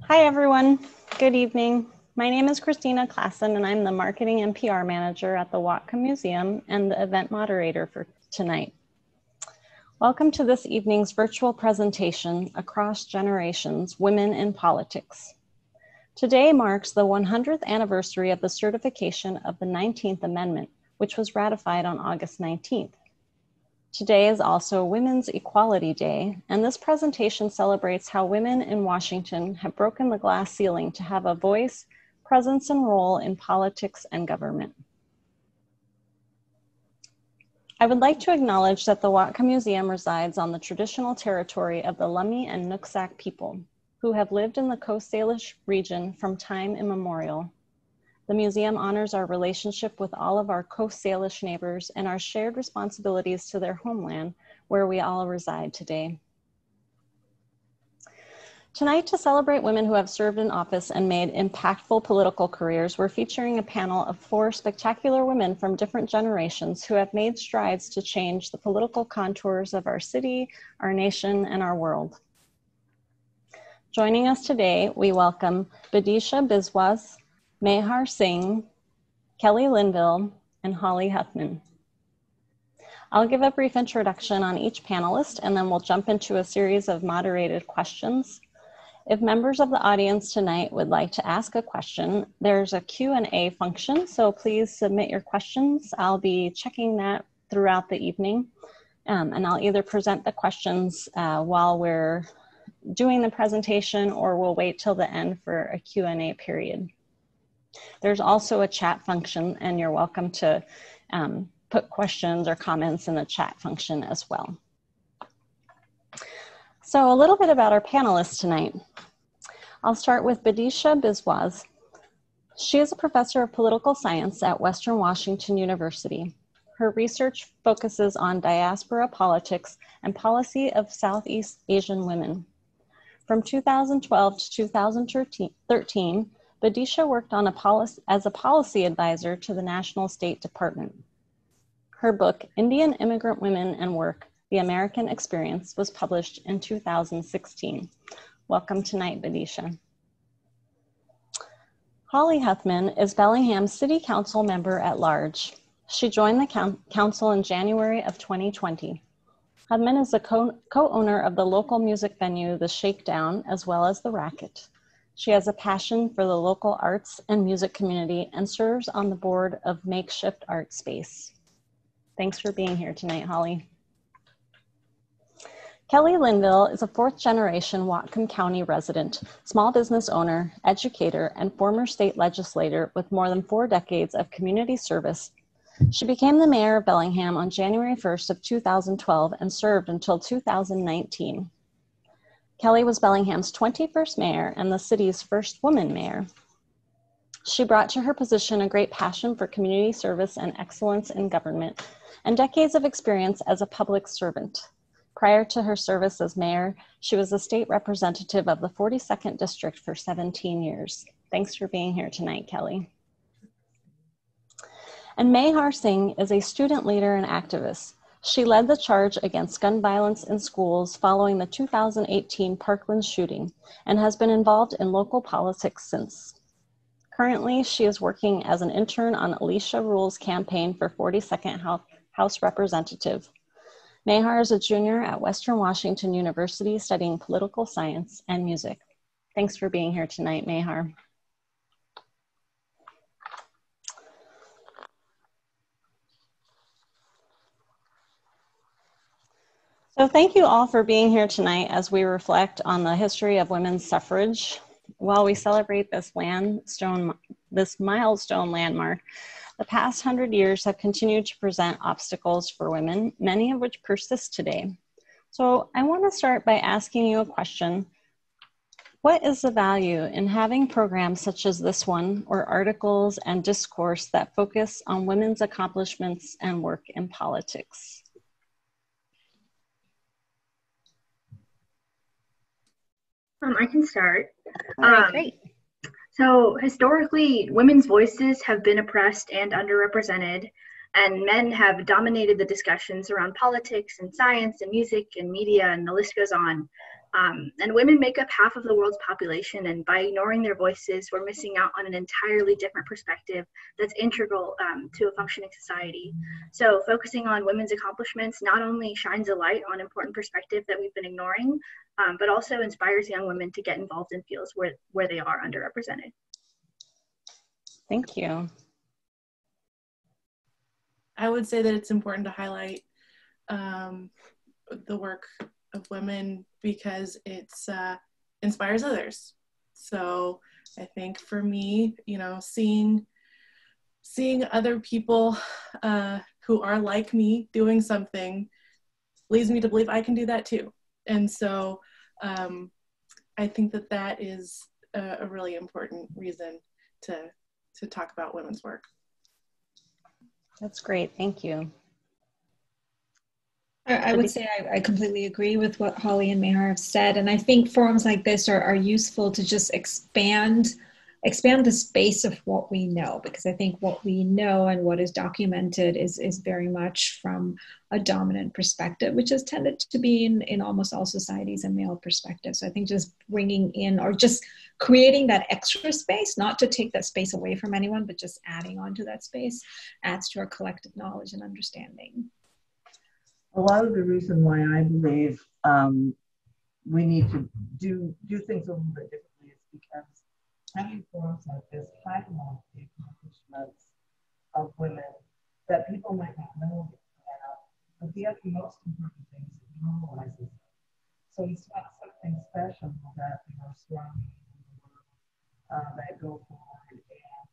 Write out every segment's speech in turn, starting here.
Hi, everyone. Good evening. My name is Christina Claassen, and I'm the Marketing and PR Manager at the Whatcom Museum and the event moderator for tonight. Welcome to this evening's virtual presentation, Across Generations, Women in Politics. Today marks the 100th anniversary of the certification of the 19th Amendment, which was ratified on August 19th. Today is also Women's Equality Day, and this presentation celebrates how women in Washington have broken the glass ceiling to have a voice, presence, and role in politics and government. I would like to acknowledge that the Whatcom Museum resides on the traditional territory of the Lummi and Nooksack people, who have lived in the Coast Salish region from time immemorial. The museum honors our relationship with all of our Coast Salish neighbors and our shared responsibilities to their homeland, where we all reside today. Tonight, to celebrate women who have served in office and made impactful political careers, we're featuring a panel of 4 spectacular women from different generations who have made strides to change the political contours of our city, our nation, and our world. Joining us today, we welcome Bidisha Biswas, Mehar Singh, Kelli Linville, and Hollie Huthman. I'll give a brief introduction on each panelist, and then we'll jump into a series of moderated questions. If members of the audience tonight would like to ask a question, there's a Q&A function, so please submit your questions. I'll be checking that throughout the evening, and I'll either present the questions while we're doing the presentation, or we'll wait till the end for a Q&A period. There's also a chat function, and you're welcome to put questions or comments in the chat function as well. So a little bit about our panelists tonight. I'll start with Bidisha Biswas. She is a professor of political science at Western Washington University. Her research focuses on diaspora politics and policy of Southeast Asian women. From 2012 to 2013, Bidisha worked on as a policy advisor to the National State Department. Her book, Indian Immigrant Women and Work, The American Experience, was published in 2016. Welcome tonight, Bidisha. Hollie Huthman is Bellingham City Council member at large. She joined the council in January of 2020. Huthman is the co-owner of the local music venue, The Shakedown, as well as The Racket. She has a passion for the local arts and music community and serves on the board of Makeshift Art Space. Thanks for being here tonight, Hollie. Kelli Linville is a 4th-generation Whatcom County resident, small business owner, educator, and former state legislator with more than 4 decades of community service. She became the mayor of Bellingham on January 1st of 2012 and served until 2019. Kelli was Bellingham's 21st mayor and the city's first woman mayor. She brought to her position a great passion for community service and excellence in government, and decades of experience as a public servant. Prior to her service as mayor, she was the state representative of the 42nd District for 17 years. Thanks for being here tonight, Kelli. And Mehar Singh is a student leader and activist. She led the charge against gun violence in schools following the 2018 Parkland shooting and has been involved in local politics since. Currently, she is working as an intern on Alicia Rule's campaign for 42nd House Representative. Mehar is a junior at Western Washington University studying political science and music. Thanks for being here tonight, Mehar. So thank you all for being here tonight as we reflect on the history of women's suffrage. While we celebrate this milestone landmark, the past 100 years have continued to present obstacles for women, many of which persist today. So I want to start by asking you a question. What is the value in having programs such as this one, or articles and discourse that focus on women's accomplishments and work in politics? I can start. All right, great. So historically, women's voices have been oppressed and underrepresented, and men have dominated the discussions around politics and science and music and media, and the list goes on. And women make up half of the world's population, and by ignoring their voices, we're missing out on an entirely different perspective that's integral to a functioning society. So focusing on women's accomplishments not only shines a light on important perspective that we've been ignoring, but also inspires young women to get involved in fields where they are underrepresented. Thank you. I would say that it's important to highlight the work of women because it inspires others. So I think for me, you know, seeing other people who are like me doing something leads me to believe I can do that too. And so I think that that is a really important reason to talk about women's work. That's great. Thank you. I would say I completely agree with what Hollie and Mehar have said. And I think forums like this are useful to just expand the space of what we know, because I think what we know and what is documented is very much from a dominant perspective, which has tended to be in almost all societies, a male perspective. So I think just bringing in or just creating that extra space, not to take that space away from anyone, but just adding on to that space adds to our collective knowledge and understanding. A lot of the reason why I believe we need to do things a little bit differently is because having forums like this highlight the accomplishments of women that people might not know about, but the other most important thing is it normalizes them. So it's not something special that they are strong that go forward and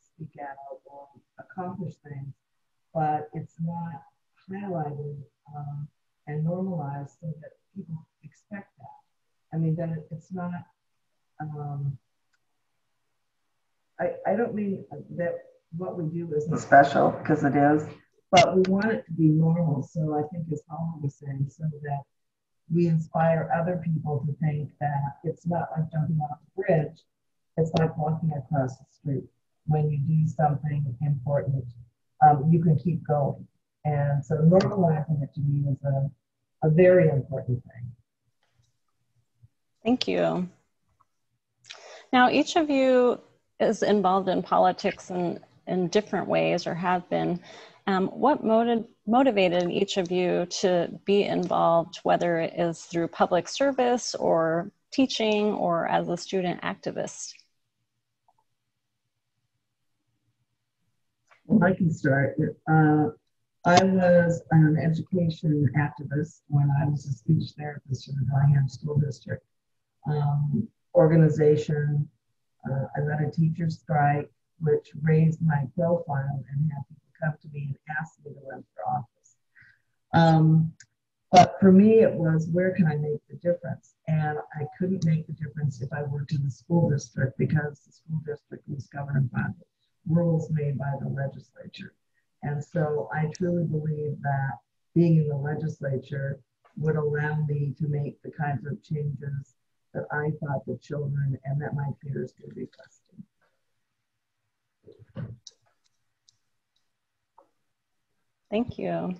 speak out or accomplish things, but it's not highlighted and normalized so that people expect that. I mean, that it's not, I don't mean that what we do isn't special, because it is, but we want it to be normal. So I think as Hollie was saying, so that we inspire other people to think that it's not like jumping off a bridge, it's like walking across the street. When you do something important, you can keep going. And so normalizing it to me is a very important thing. Thank you. Now, each of you is involved in politics in different ways, or have been. What motivated each of you to be involved, whether it is through public service or teaching or as a student activist? Well, I can start. I was an education activist when I was a speech therapist in the Bellingham School District organization. I led a teacher strike, which raised my profile and had people come to me and ask me to run for office. But for me, it was, where can I make the difference? And I couldn't make the difference if I worked in the school district, because the school district was governed by the rules made by the legislature. And so I truly believe that being in the legislature would allow me to make the kinds of changes that I thought the children and that my peers were requesting. Thank you.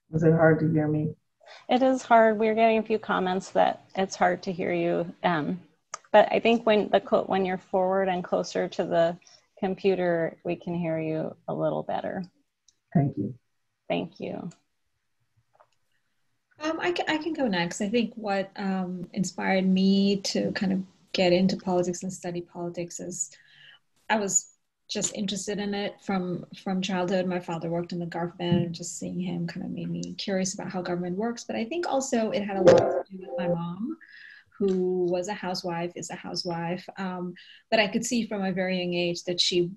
Was it hard to hear me? It is hard. We're getting a few comments that it's hard to hear you. But I think when you're forward and closer to the computer, we can hear you a little better. Thank you. Thank you. I can go next. I think what inspired me to kind of get into politics and study politics is I was just interested in it from childhood. My father worked in the government, and just seeing him kind of made me curious about how government works. But I think also it had a lot to do with my mom, who was a housewife, is a housewife. But I could see from a very young age that she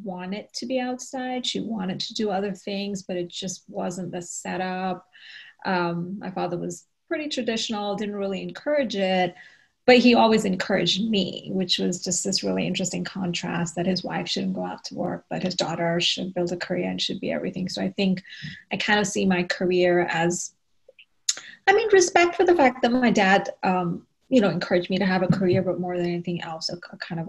wanted to be outside. She wanted to do other things, but it just wasn't the setup. My father was pretty traditional, didn't really encourage it, but he always encouraged me, which was just this really interesting contrast that his wife shouldn't go out to work, but his daughter should build a career and should be everything. So I think I kind of see my career as, respect for the fact that my dad, encouraged me to have a career, but more than anything else, a kind of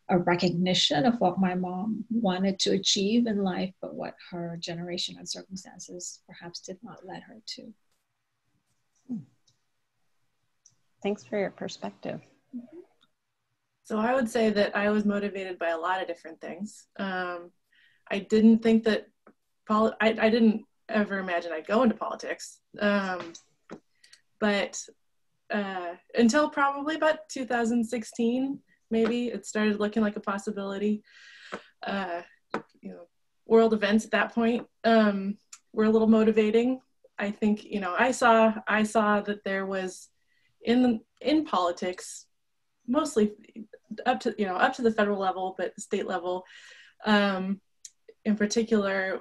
a recognition of what my mom wanted to achieve in life, but what her generation and circumstances perhaps did not let her to. Thanks for your perspective. So I would say that I was motivated by a lot of different things. I didn't think that, I didn't ever imagine I'd go into politics. But until probably about 2016, maybe, it started looking like a possibility. You know, world events at that point were a little motivating. I think, you know, I saw that there was in politics, mostly up to the federal level, but the state level in particular,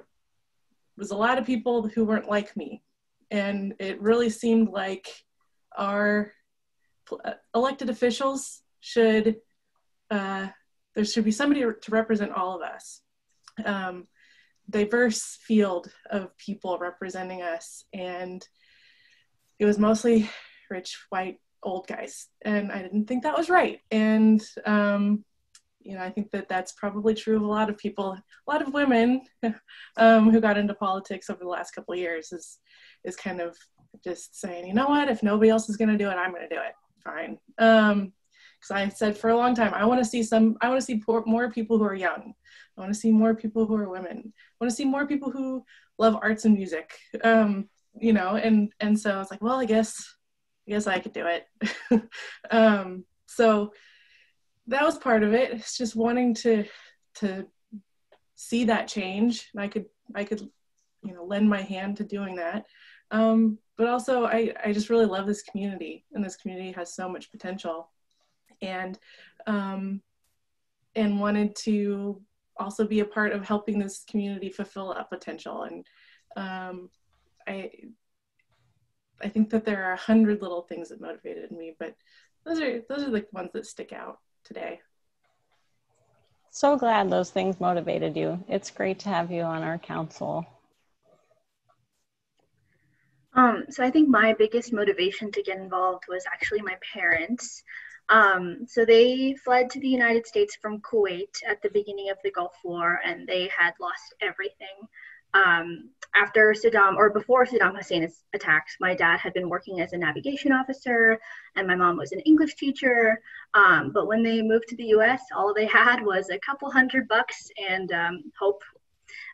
was a lot of people who weren't like me. And it really seemed like our elected officials should, there should be somebody to represent all of us. Diverse field of people representing us. And it was mostly rich, white, old guys. And I didn't think that was right. And, you know, I think that that's probably true of a lot of people, a lot of women who got into politics over the last couple of years is kind of just saying, you know what, if nobody else is going to do it, I'm going to do it. Fine. Because I said for a long time, I want to see more people who are young. I want to see more people who are women. I want to see more people who love arts and music. You know, and so I was like, well, I guess I could do it. So that was part of it. It's just wanting to see that change, and I could, you know, lend my hand to doing that. But also, I just really love this community, and this community has so much potential, and wanted to also be a part of helping this community fulfill that potential. And I think that there are 100 little things that motivated me, but those are the ones that stick out today. So glad those things motivated you. It's great to have you on our council. So I think my biggest motivation to get involved was actually my parents. So they fled to the United States from Kuwait at the beginning of the Gulf War, and they had lost everything. After Saddam, or before Saddam Hussein's attacks, my dad had been working as a navigation officer, and my mom was an English teacher. But when they moved to the US, all they had was a couple $100 and hope,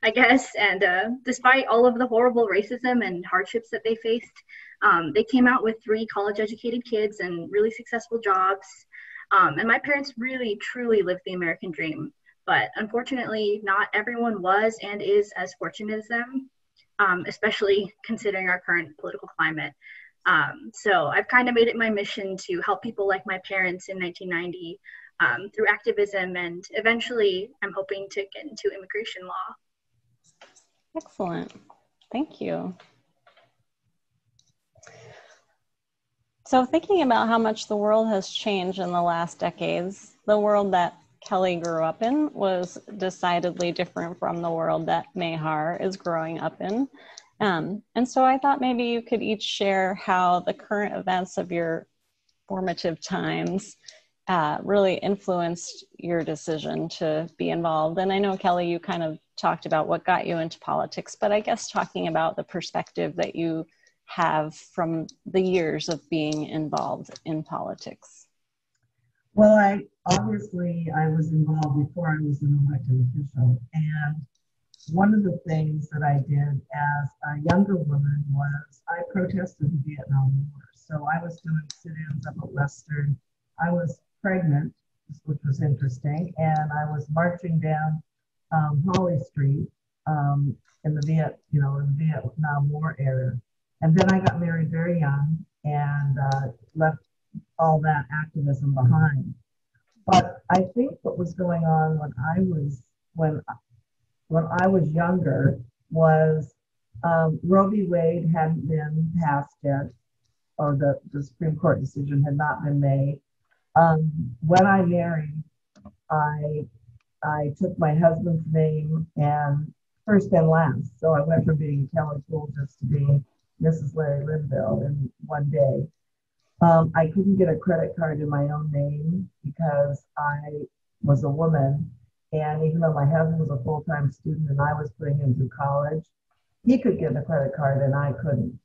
I guess. And despite all of the horrible racism and hardships that they faced, they came out with 3 college-educated kids and really successful jobs. And my parents really, truly lived the American dream. But unfortunately, not everyone was and is as fortunate as them, especially considering our current political climate. So I've kind of made it my mission to help people like my parents in 1990 through activism, and eventually I'm hoping to get into immigration law. Excellent. Thank you. So thinking about how much the world has changed in the last decades, the world that Kelly grew up in was decidedly different from the world that Mehar is growing up in. And so I thought maybe you could each share how the current events of your formative times really influenced your decision to be involved. And I know, Kelly, you kind of talked about what got you into politics, but I guess talking about the perspective that you have from the years of being involved in politics. Well, I was involved before I was an elected official, and one of the things that I did as a younger woman was I protested the Vietnam War. So I was doing sit-ins up at Western. I was pregnant, which was interesting, and I was marching down Holly Street in the Vietnam War era. And then I got married very young and left all that activism behind. But I think what was going on when I was younger was Roe v. Wade hadn't been passed yet, or the Supreme Court decision had not been made. When I married, I took my husband's name and first and last. So I went from being Kelli Coolidge to being Mrs. Larry Linville in one day. I couldn't get a credit card in my own name because I was a woman. And even though my husband was a full-time student and I was putting him through college, he could get a credit card and I couldn't.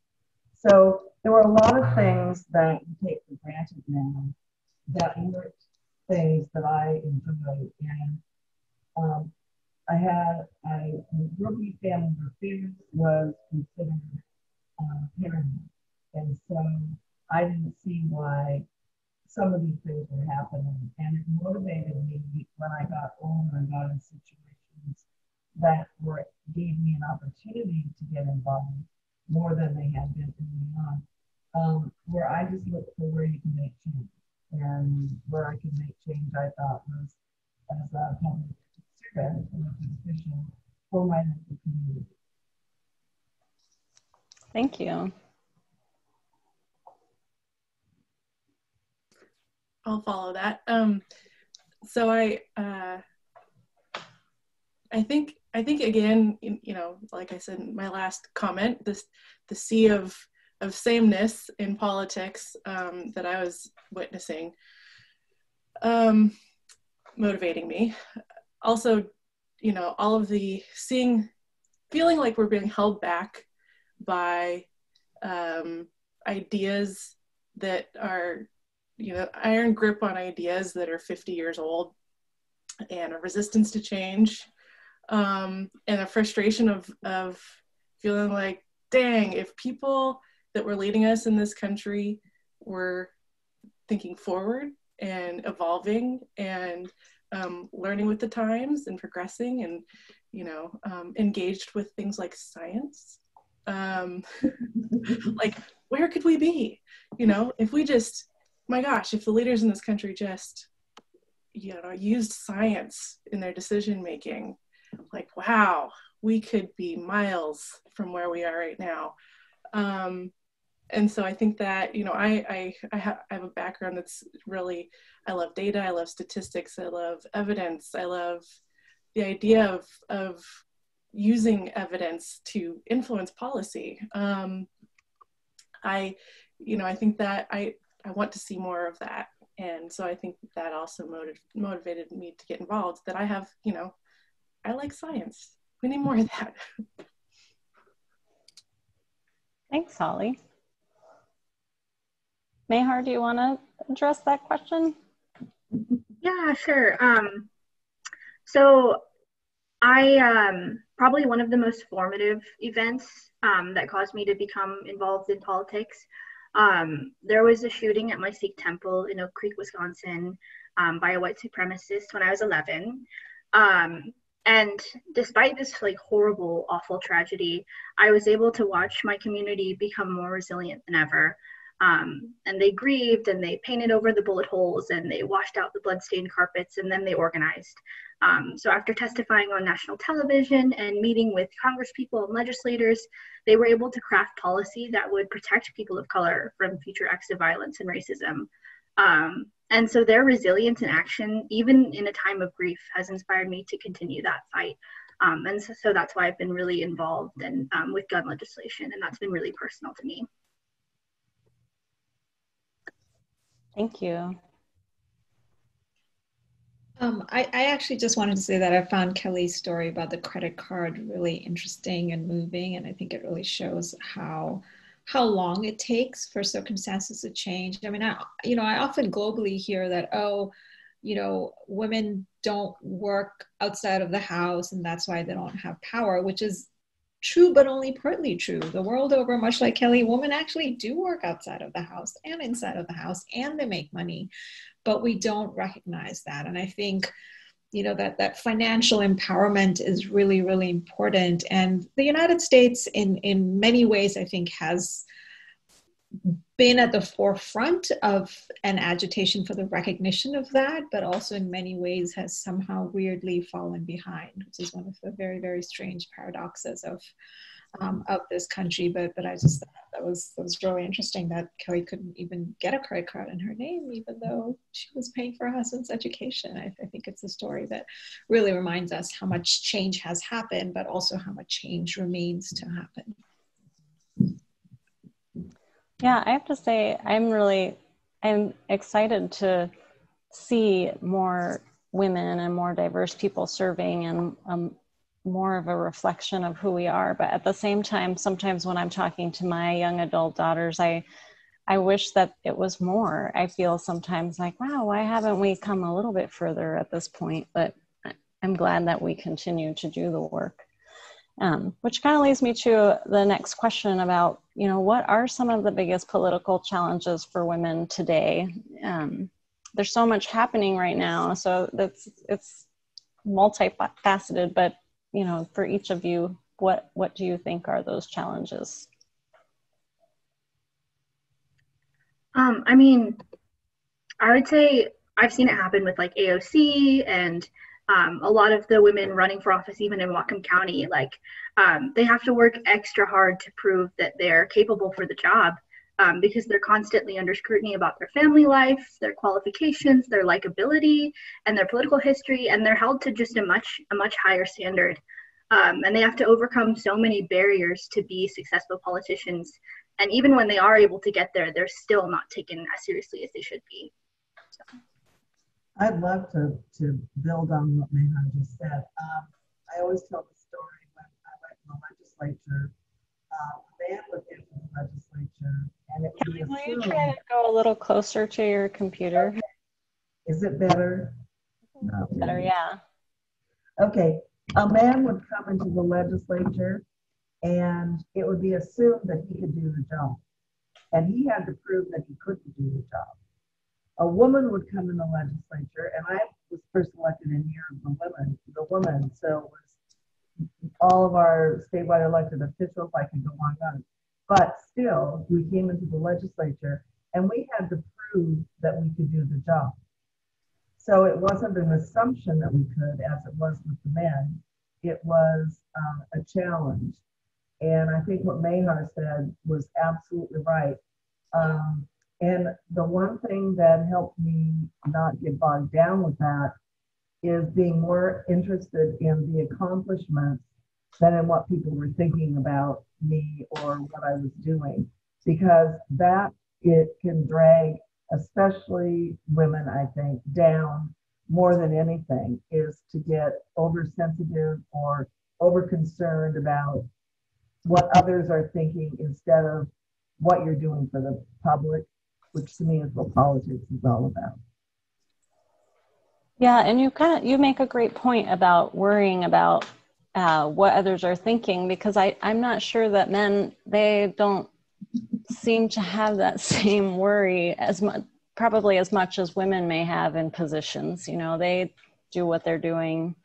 So there were a lot of things that we take for granted now that weren't things that I enjoyed. And I grew up in a family where fairness was considered paramount. And so I didn't see why some of these things were happening. And it motivated me when I got older and got in situations that gave me an opportunity to get involved more than they had been early on, where I just looked for where you can make change. And where I could make change, I thought, was as a public servant, elected official for my local community. Thank you. I'll follow that. So I think again, you know, like I said in my last comment, the sea of sameness in politics that I was witnessing, motivating me. Also, you know, all of the feeling like we're being held back by ideas that are, you know, iron grip on ideas that are 50 years old, and a resistance to change, and a frustration of feeling like, dang, if people that were leading us in this country were thinking forward and evolving and learning with the times and progressing and, you know, engaged with things like science, like, where could we be? You know, if we just, my gosh, if the leaders in this country just, you know, used science in their decision making, like, wow, we could be miles from where we are right now. And so I think that, you know, I have a background that's really, I love data, I love statistics, I love evidence, I love the idea of using evidence to influence policy. You know, I think that I want to see more of that. And so I think that also motivated me to get involved, that I have, you know, I like science. We need more of that. Thanks, Hollie. Mehar, do you want to address that question? Yeah, sure. So I probably one of the most formative events that caused me to become involved in politics. There was a shooting at my Sikh temple in Oak Creek, Wisconsin, by a white supremacist when I was 11. And despite this like horrible, awful tragedy, I was able to watch my community become more resilient than ever. And they grieved, and they painted over the bullet holes, and they washed out the bloodstained carpets, and then they organized. So after testifying on national television and meeting with congresspeople and legislators, they were able to craft policy that would protect people of color from future acts of violence and racism. And so their resilience and action, even in a time of grief, has inspired me to continue that fight. And so that's why I've been really involved in, with gun legislation, and that's been really personal to me. Thank you. I actually just wanted to say that I found Kelly's story about the credit card really interesting and moving, and I think it really shows how long it takes for circumstances to change. I mean, I often globally hear that, oh, you know, women don't work outside of the house, and that's why they don't have power, which is true, but only partly true. The world over, much like Kelly, women actually do work outside of the house and inside of the house, and they make money, but we don't recognize that. And I think, you know, that financial empowerment is really, really important. And the United States in many ways, I think, has been at the forefront of an agitation for the recognition of that, but also in many ways has somehow weirdly fallen behind, which is one of the very, very strange paradoxes of this country. But I just thought that was really interesting that Kelly couldn't even get a credit card in her name, even though she was paying for her husband's education. I think it's a story that really reminds us how much change has happened, but also how much change remains to happen. Yeah, I have to say, I'm excited to see more women and more diverse people serving, and more of a reflection of who we are. But at the same time, sometimes when I'm talking to my young adult daughters, I wish that it was more. I feel sometimes like, wow, why haven't we come a little bit further at this point? But I'm glad that we continue to do the work. Which kind of leads me to the next question about, you know, what are some of the biggest political challenges for women today? There's so much happening right now, so it's multifaceted, but, you know, for each of you, what do you think are those challenges? I mean, I would say I've seen it happen with like AOC and a lot of the women running for office, even in Whatcom County, like they have to work extra hard to prove that they're capable for the job because they're constantly under scrutiny about their family life, their qualifications, their likability, and their political history, and they're held to just a much higher standard. And they have to overcome so many barriers to be successful politicians. And even when they are able to get there, they're still not taken as seriously as they should be. So. I'd love to build on what Mehar just said. I always tell the story when I went to the legislature. A man would get to the legislature, and it would be Will you try to go a little closer to your computer? Okay. Is it better? No. Better, yeah. Okay. A man would come into the legislature, and it would be assumed that he could do the job, and he had to prove that he couldn't do the job. A woman would come in the legislature, and I was first elected in Year of the Woman, so it was all of our statewide elected officials. I could go on. But still, we came into the legislature, and we had to prove that we could do the job. So it wasn't an assumption that we could, as it was with the men. It was a challenge. And I think what Mehar said was absolutely right. And the one thing that helped me not get bogged down with that is being more interested in the accomplishments than in what people were thinking about me or what I was doing, because that it can drag, especially women, I think, down more than anything, is to get oversensitive or over-concerned about what others are thinking instead of what you're doing for the public, which to me is what politics is all about. Yeah, and you make a great point about worrying about what others are thinking, because I'm not sure that men, they don't seem to have that same worry as much, probably as much as women may have in positions. You know, they do what they're doing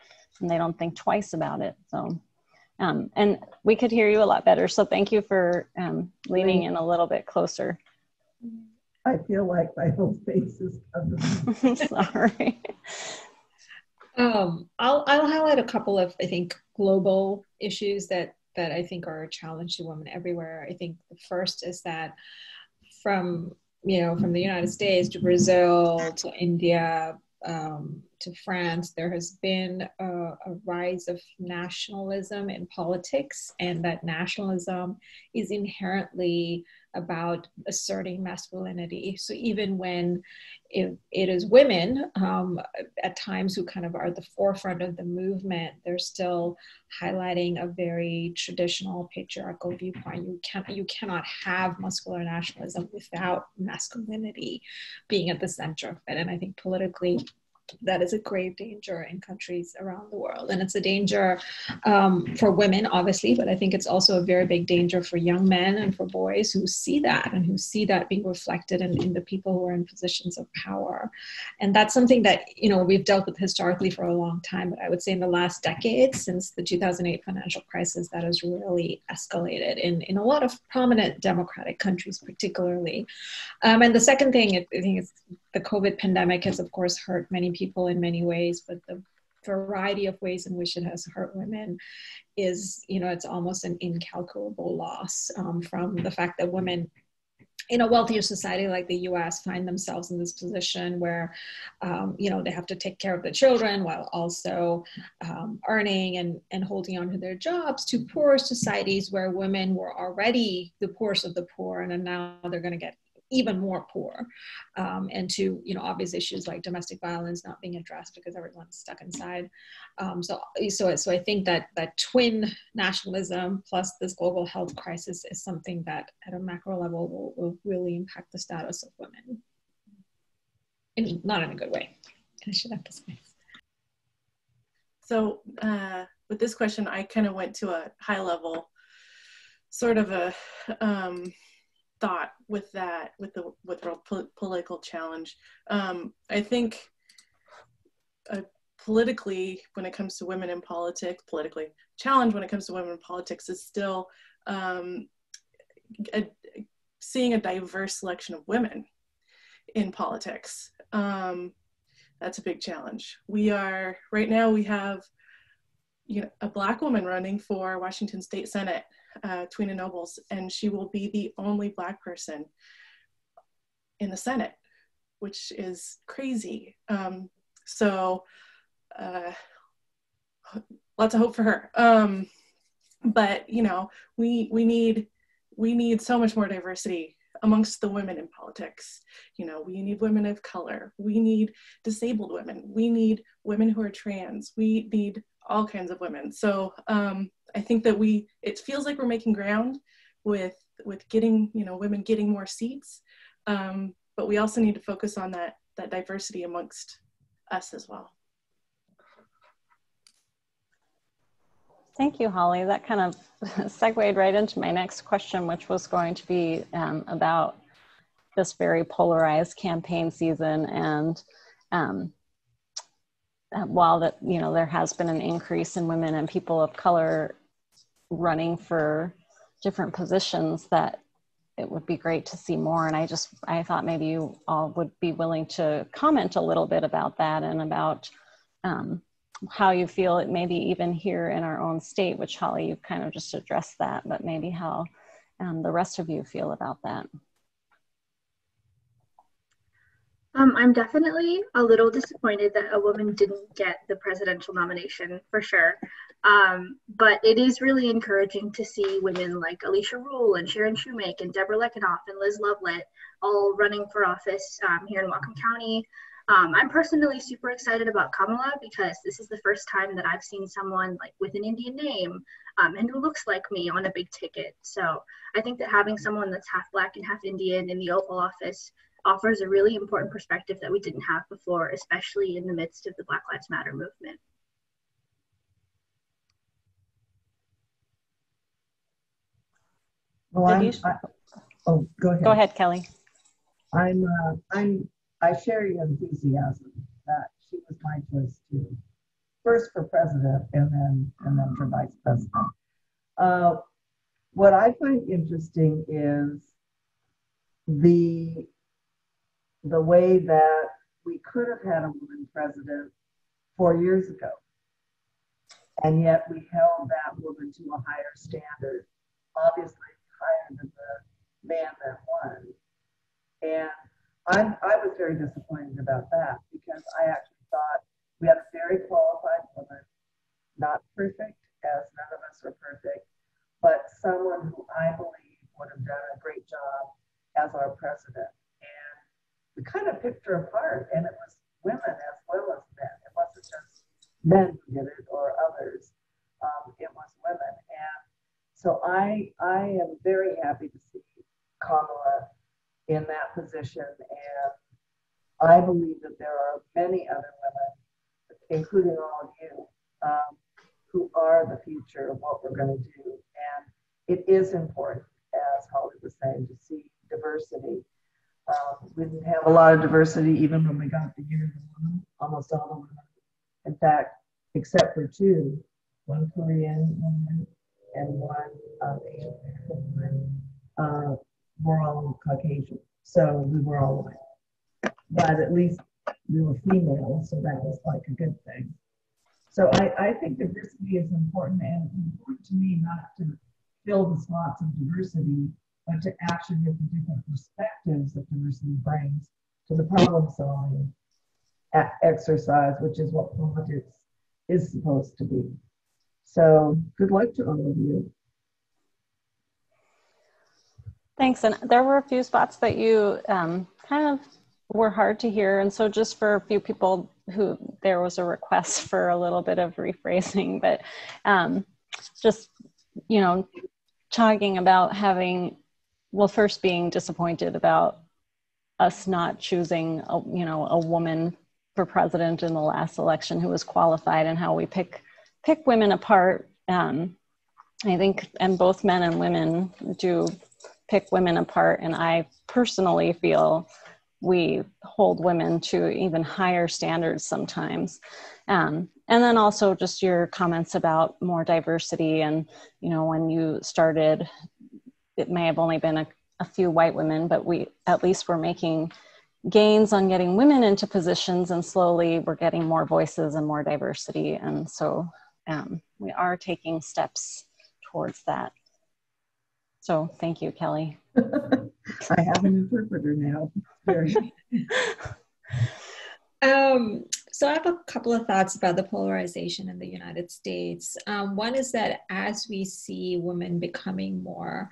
and they don't think twice about it. So, and we could hear you a lot better. So thank you for leaning in a little bit closer. I feel like my whole face is covered. Sorry. I'll highlight a couple of, I think, global issues that I think are a challenge to women everywhere. I think the first is that from the United States to Brazil to India to France, there has been a rise of nationalism in politics, and that nationalism is inherently about asserting masculinity. So even when it is women at times who kind of are at the forefront of the movement, they're still highlighting a very traditional patriarchal viewpoint. You cannot have muscular nationalism without masculinity being at the center of it. And I think politically, that is a grave danger in countries around the world. And it's a danger for women, obviously, but I think it's also a very big danger for young men and for boys who see that and who see that being reflected in the people who are in positions of power. And that's something that, we've dealt with historically for a long time, but I would say in the last decade, since the 2008 financial crisis, that has really escalated in a lot of prominent democratic countries, particularly. And the second thing, I think, is the COVID pandemic has, of course, hurt many people in many ways, but the variety of ways in which it has hurt women is, it's almost an incalculable loss from the fact that women in a wealthier society like the US find themselves in this position where, they have to take care of the children while also earning and holding on to their jobs, to poorer societies where women were already the poorest of the poor, and now they're going to get even more poor, and to, you know, obvious issues like domestic violence not being addressed because everyone's stuck inside. So I think that twin nationalism plus this global health crisis is something that at a macro level will really impact the status of women, and not in a good way, I should emphasize. So with this question, I kind of went to a high level sort of a thought with that, with the political challenge. I think politically, when it comes to women in politics, challenge when it comes to women in politics is still seeing a diverse selection of women in politics. That's a big challenge. Right now we have, you know, a Black woman running for Washington State Senate, Twina Nobles, and she will be the only Black person in the Senate, which is crazy. So lots of hope for her. But you know, we need so much more diversity amongst the women in politics. You know, we need women of color, we need disabled women, we need women who are trans, we need all kinds of women. So I think that it feels like we're making ground with getting, you know, women getting more seats, but we also need to focus on that diversity amongst us as well. Thank you, Hollie. That kind of segued right into my next question, which was going to be about this very polarized campaign season. And while that, you know, there has been an increase in women and people of color running for different positions, that it would be great to see more. And I thought maybe you all would be willing to comment a little bit about that, and about how you feel it maybe even here in our own state, which Hollie, you kind of just addressed that, but maybe how the rest of you feel about that. I'm definitely a little disappointed that a woman didn't get the presidential nomination, for sure. But it is really encouraging to see women like Alicia Rule and Sharon Shoemake and Deborah Lekenoff and Liz Lovelett all running for office here in Whatcom County. I'm personally super excited about Kamala because this is the first time that I've seen someone like with an Indian name and who looks like me on a big ticket. So I think that having someone that's half Black and half Indian in the Oval Office offers a really important perspective that we didn't have before, especially in the midst of the Black Lives Matter movement. Well, oh, go ahead. Go ahead, Kelly. I share your enthusiasm that she was my choice too. First for president and then for vice president. What I find interesting is the way that we could have had a woman president 4 years ago, and yet we held that woman to a higher standard, obviously higher than the man that won. And I was very disappointed about that, because I actually thought we had a very qualified woman, not perfect, as none of us are perfect, but someone who I believe would have done a great job as our president. And we kind of picked her apart, and it was women as well as men. It wasn't just men who did it or others. It was women. And so I am very happy to see Kamala in that position, and I believe that there are many other women, including all of you, who are the future of what we're going to do. And it is important, as Hollie was saying, to see diversity. We didn't have a lot of diversity even when we got the year of the woman, almost all the women. In fact, except for two, one Korean woman and one Asian woman, we're all Caucasian, so we were all white. But at least we were female, so that was like a good thing. So I think diversity is important, and it's important to me not to fill the slots of diversity, but to actually get the different perspectives that diversity brings to the problem-solving exercise, which is what politics is supposed to be. So good luck to all of you. Thanks. And there were a few spots that you kind of were hard to hear. And so just for a few people who there was a request for a little bit of rephrasing, but just, you know, talking about having, well, first being disappointed about us not choosing, a woman for president in the last election who was qualified, and how we pick women apart. I think, and both men and women do pick women apart. And I personally feel we hold women to even higher standards sometimes. And then also just your comments about more diversity. And, when you started, it may have only been a few white women, but we at least were making gains on getting women into positions, and slowly we're getting more voices and more diversity. And so we are taking steps towards that. So thank you, Kelly. I have an interpreter now. So I have a couple of thoughts about the polarization in the United States. One is that as we see women becoming more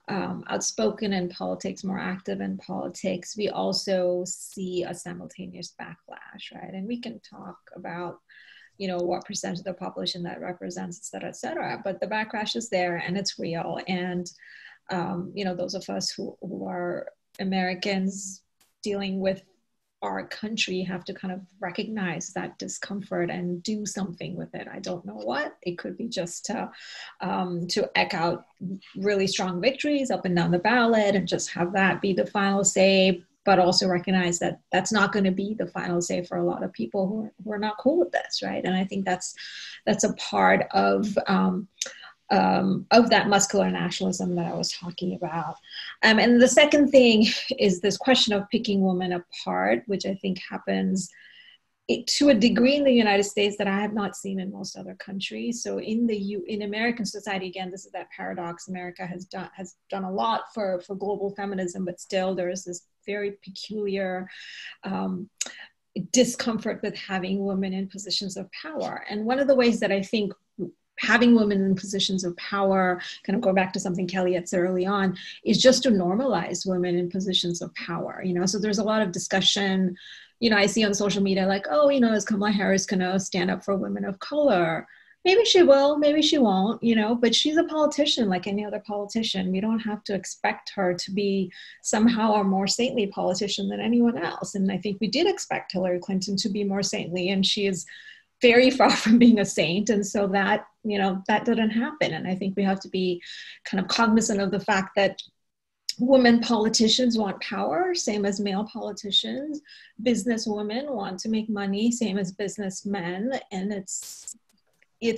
outspoken in politics, more active in politics, we also see a simultaneous backlash, right? And we can talk about what percentage of the population that represents, et cetera. But the backlash is there, and it's real. And, those of us who are Americans dealing with our country have to kind of recognize that discomfort and do something with it. I don't know what. It could be just to echo out really strong victories up and down the ballot and just have that be the final say, but also recognize that that's not going to be the final say for a lot of people who are not cool with this, right? And I think that's a part of that muscular nationalism that I was talking about. And the second thing is this question of picking women apart, which I think happens to a degree in the United States that I have not seen in most other countries. So in American society, again, this is that paradox. America has done a lot for global feminism, but still there is this very peculiar discomfort with having women in positions of power. And one of the ways that I think having women in positions of power, kind of go back to something Kelly had said early on, is just to normalize women in positions of power. So there's a lot of discussion, I see on social media like, is Kamala Harris going to stand up for women of color? Maybe she will, maybe she won't, but she's a politician like any other politician. We don't have to expect her to be somehow a more saintly politician than anyone else. And I think we did expect Hillary Clinton to be more saintly, and she is very far from being a saint. And so that didn't happen. And I think we have to be kind of cognizant of the fact that women politicians want power, same as male politicians. Businesswomen want to make money, same as businessmen. And it's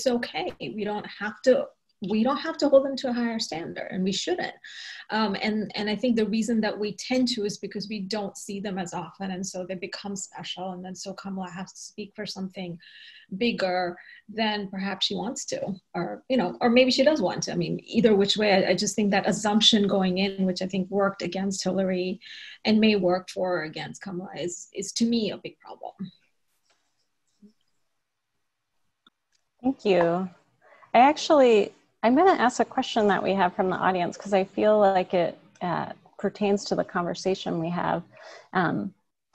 okay. We don't have to hold them to a higher standard, and we shouldn't. And I think the reason that we tend to is because we don't see them as often, and so they become special. And then so Kamala has to speak for something bigger than perhaps she wants to, or maybe she does want to. I mean, either which way, I just think that assumption going in, which I think worked against Hillary and may work for or against Kamala, is to me a big problem. Thank you. I'm going to ask a question that we have from the audience because I feel like it pertains to the conversation we have.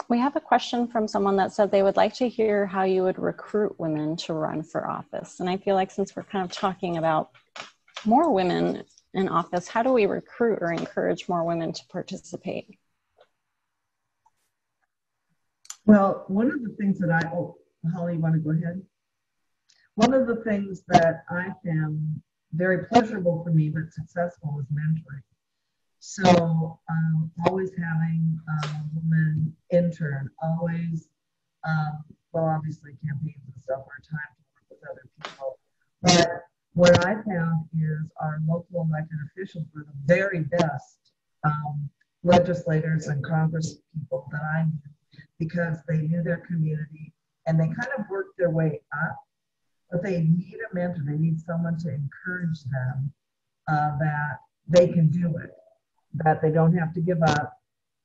We have a question from someone that said they would like to hear how you would recruit women to run for office. And I feel like since we're kind of talking about more women in office, how do we recruit or encourage more women to participate? Well, one of the things that Hollie, you want to go ahead? One of the things that I found very pleasurable for me, but successful, was mentoring. So always having a woman intern, always, obviously campaigns and stuff are time to work with other people. But what I found is our local elected officials were the very best legislators and Congress people that I knew, because they knew their community and they kind of worked their way up. But they need a mentor. They need someone to encourage them that they can do it, that they don't have to give up,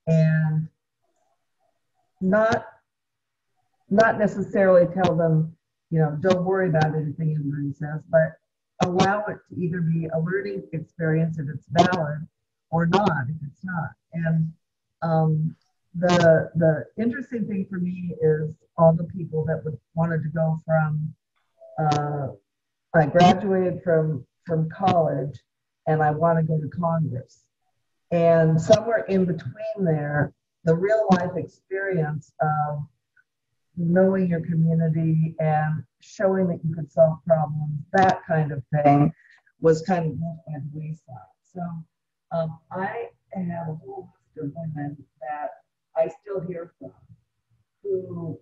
and not necessarily tell them, don't worry about anything anybody says, but allow it to either be a learning experience if it's valid, or not if it's not. And the interesting thing for me is all the people that wanted to go from, I graduated from college and I want to go to Congress. And somewhere in between there, the real life experience of knowing your community and showing that you could solve problems, that kind of thing, was kind of left by the wayside. So I have a whole list of women that I still hear from who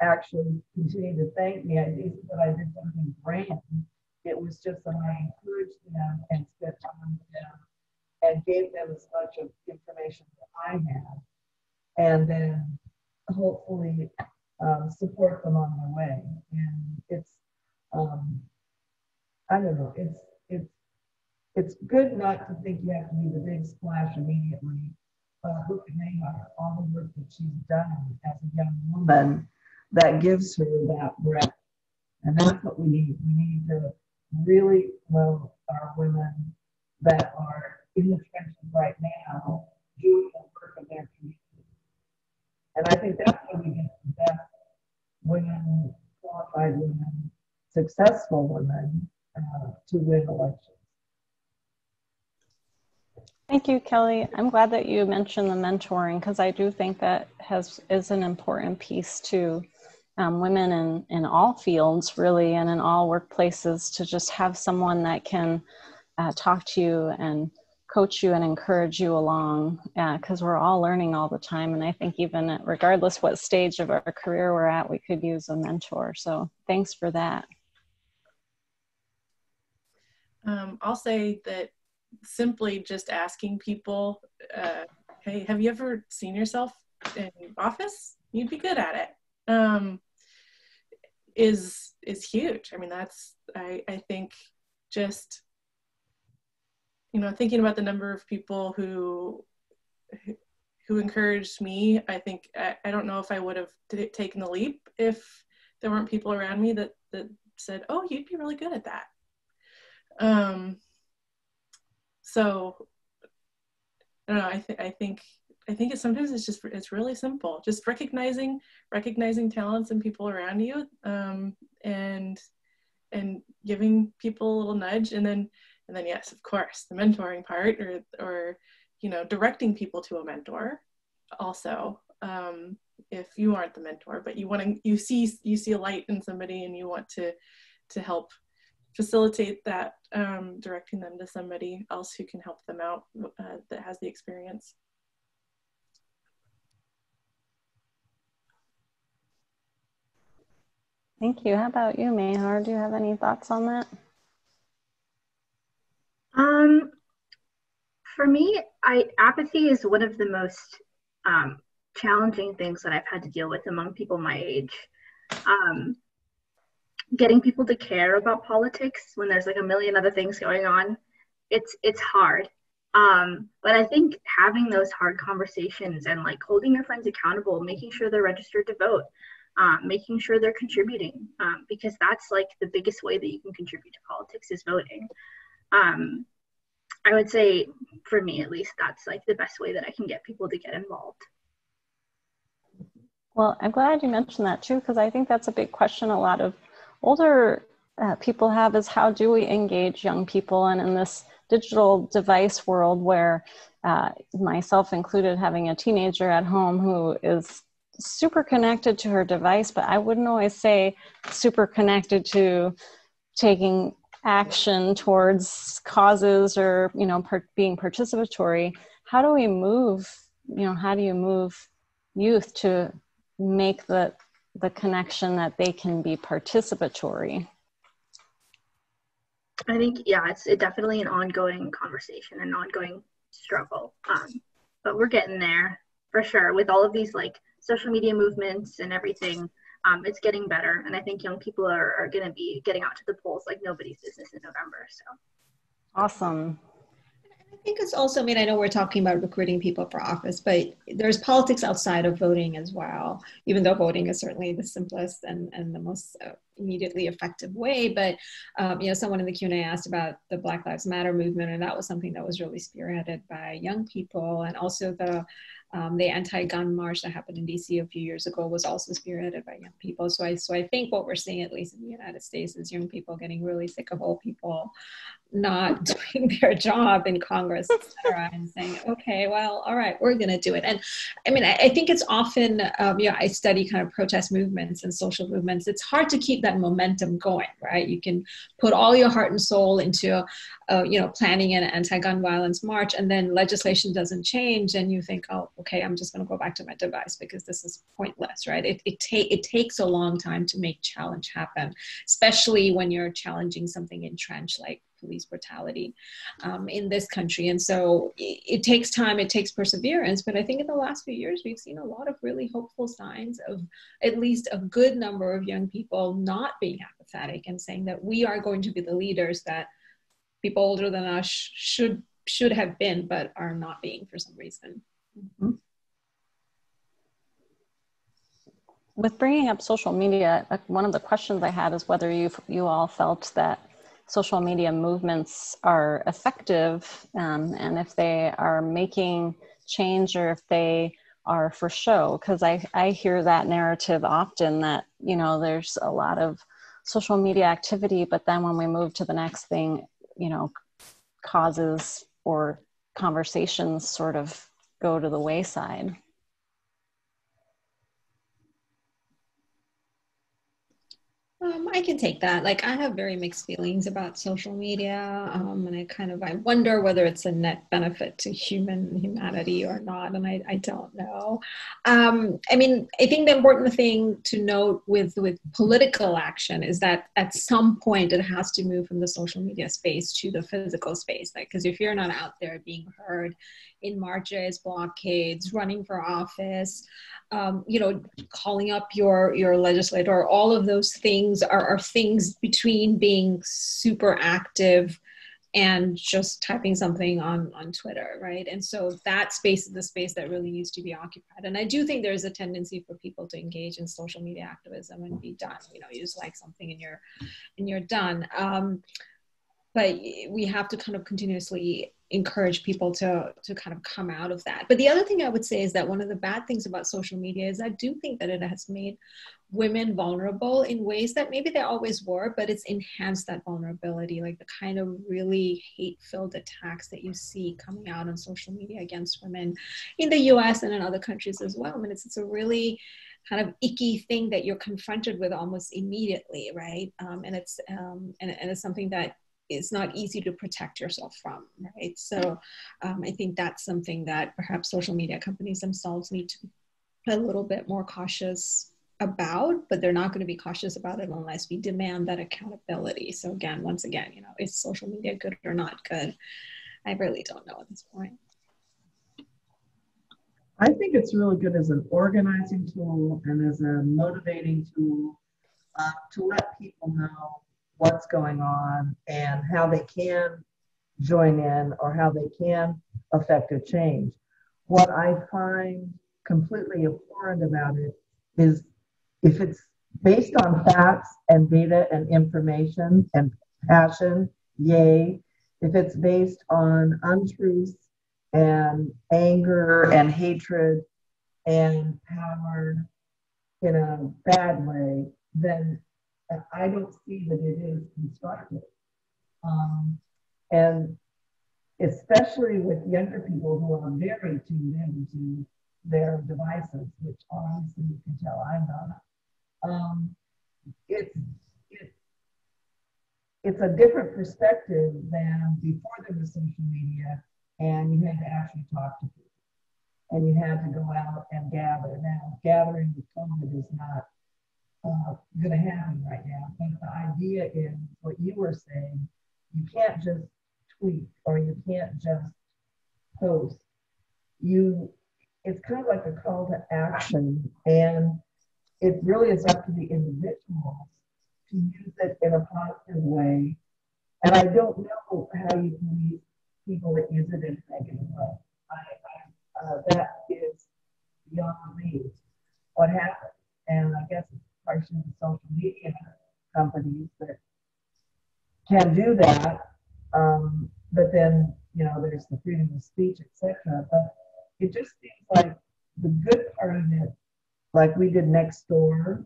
actually continue to thank me. I think that I did something grand. It was just that I encouraged them and spent time with them and gave them as much of information that I had, and then hopefully support them on their way. And it's, I don't know, it's good not to think you have to be the big splash immediately, but look at Mehar, all the work that she's done as a young woman, that gives her that breath. And that's what we need. We need to really love our women that are in the trenches right now doing the work of their community. And I think that's how we get the best women, qualified women, successful women to win elections. Thank you, Kelly. I'm glad that you mentioned the mentoring, because I do think that is an important piece to women in all fields, really, and in all workplaces, to just have someone that can talk to you and coach you and encourage you along, because we're all learning all the time. And I think even regardless what stage of our career we're at, we could use a mentor. So thanks for that. I'll say that simply just asking people, hey, have you ever seen yourself in office? You'd be good at it. Is huge. I mean, that's, I think just, you know, thinking about the number of people who encouraged me, I think, I don't know if I would have taken the leap if there weren't people around me that said, oh, you'd be really good at that. So I don't know, I think sometimes it's really simple. Just recognizing talents in people around you, and giving people a little nudge, and then yes, of course, the mentoring part, or you know, directing people to a mentor also, if you aren't the mentor, but you see a light in somebody and you want to help facilitate that, directing them to somebody else who can help them out, that has the experience. Thank you. How about you, Mehar? Do you have any thoughts on that? For me, apathy is one of the most challenging things that I've had to deal with among people my age. Getting people to care about politics when there's like a million other things going on, it's hard. But I think having those hard conversations and like holding your friends accountable, making sure they're registered to vote, making sure they're contributing, because that's like the biggest way that you can contribute to politics is voting. I would say, for me at least, that's like the best way that I can get people to get involved. Well, I'm glad you mentioned that too, because I think that's a big question a lot of older people have, is how do we engage young people? And in this digital device world where myself included, having a teenager at home who is super connected to her device, but I wouldn't always say super connected to taking action towards causes or, you know, being participatory. How do we move, you know, how do you move youth to make the connection that they can be participatory? I think, yeah, it's definitely an ongoing conversation, an ongoing struggle. But we're getting there for sure. With all of these like social media movements and everything, it's getting better. And I think young people are going to be getting out to the polls like nobody's business in November. So awesome. I I think it's also, I mean, I know we're talking about recruiting people for office, but there's politics outside of voting as well, even though voting is certainly the simplest and the most immediately effective way. But, you know, someone in the Q&A asked about the Black Lives Matter movement, and that was something that was really spearheaded by young people. And also the anti-gun march that happened in DC a few years ago was also spearheaded by young people. So I think what we're seeing, at least in the United States, is young people getting really sick of old people not doing their job in Congress, et cetera, and saying, okay, well, all right, we're going to do it. And I mean, I think it's often, you know, I study kind of protest movements and social movements. It's hard to keep that momentum going, right? You can put all your heart and soul into, you know, planning an anti-gun violence march, and then legislation doesn't change, and you think, oh, okay, I'm just going to go back to my device because this is pointless, right? It takes a long time to make challenge happen, especially when you're challenging something entrenched like police brutality in this country. And so it takes time, it takes perseverance, but I think in the last few years, we've seen a lot of really hopeful signs of at least a good number of young people not being apathetic and saying that we are going to be the leaders that people older than us should have been, but are not being for some reason. Mm-hmm. With bringing up social media, one of the questions I had is whether you all felt that social media movements are effective, and if they are making change or if they are for show, because I hear that narrative often that, you know, there's a lot of social media activity, but then when we move to the next thing, you know, causes or conversations sort of go to the wayside. I can take that. Like, I have very mixed feelings about social media, and I wonder whether it's a net benefit to humanity or not, and I don't know. I mean, I think the important thing to note with political action is that at some point it has to move from the social media space to the physical space. Like, because if you're not out there being heard in marches, blockades, running for office, you know, calling up your legislator, all of those things are things between being super active and just typing something on Twitter, right? And so that space is the space that really needs to be occupied. And I do think there's a tendency for people to engage in social media activism and be done. You know, you just like something and you're done. But we have to kind of continuously encourage people to kind of come out of that. But the other thing I would say is that one of the bad things about social media is I do think that it has made women vulnerable in ways that maybe they always were, but it's enhanced that vulnerability, like the kind of really hate-filled attacks that you see coming out on social media against women in the US and in other countries as well. I mean, it's a really kind of icky thing that you're confronted with almost immediately, right? And it's something that it's not easy to protect yourself from, right? So I think that's something that perhaps social media companies themselves need to be a little bit more cautious about, but they're not going to be cautious about it unless we demand that accountability. So again, once again, you know, is social media good or not good? I really don't know at this point. I think it's really good as an organizing tool and as a motivating tool to let people know what's going on and how they can join in or how they can affect a change. What I find completely abhorrent about it is if it's based on facts and data and information and passion, yay. If it's based on untruths and anger and hatred and power in a bad way, then I don't see that it is constructive. And especially with younger people who are very tuned into their devices, which obviously you can tell I'm not. It's a different perspective than before there was social media and you had to actually talk to people and you had to go out and gather. Now, gathering with COVID is not going to happen right now, but the idea is what you were saying, you can't just tweet or you can't just post. It's kind of like a call to action, and it really is up to the individuals to use it in a positive way. And I don't know how you police people that use it in a negative way. That is beyond me what happened. And I guess it's a question of social media companies that can do that. But then, you know, there's the freedom of speech, etc. But it just seems like the good part of it, like we did next door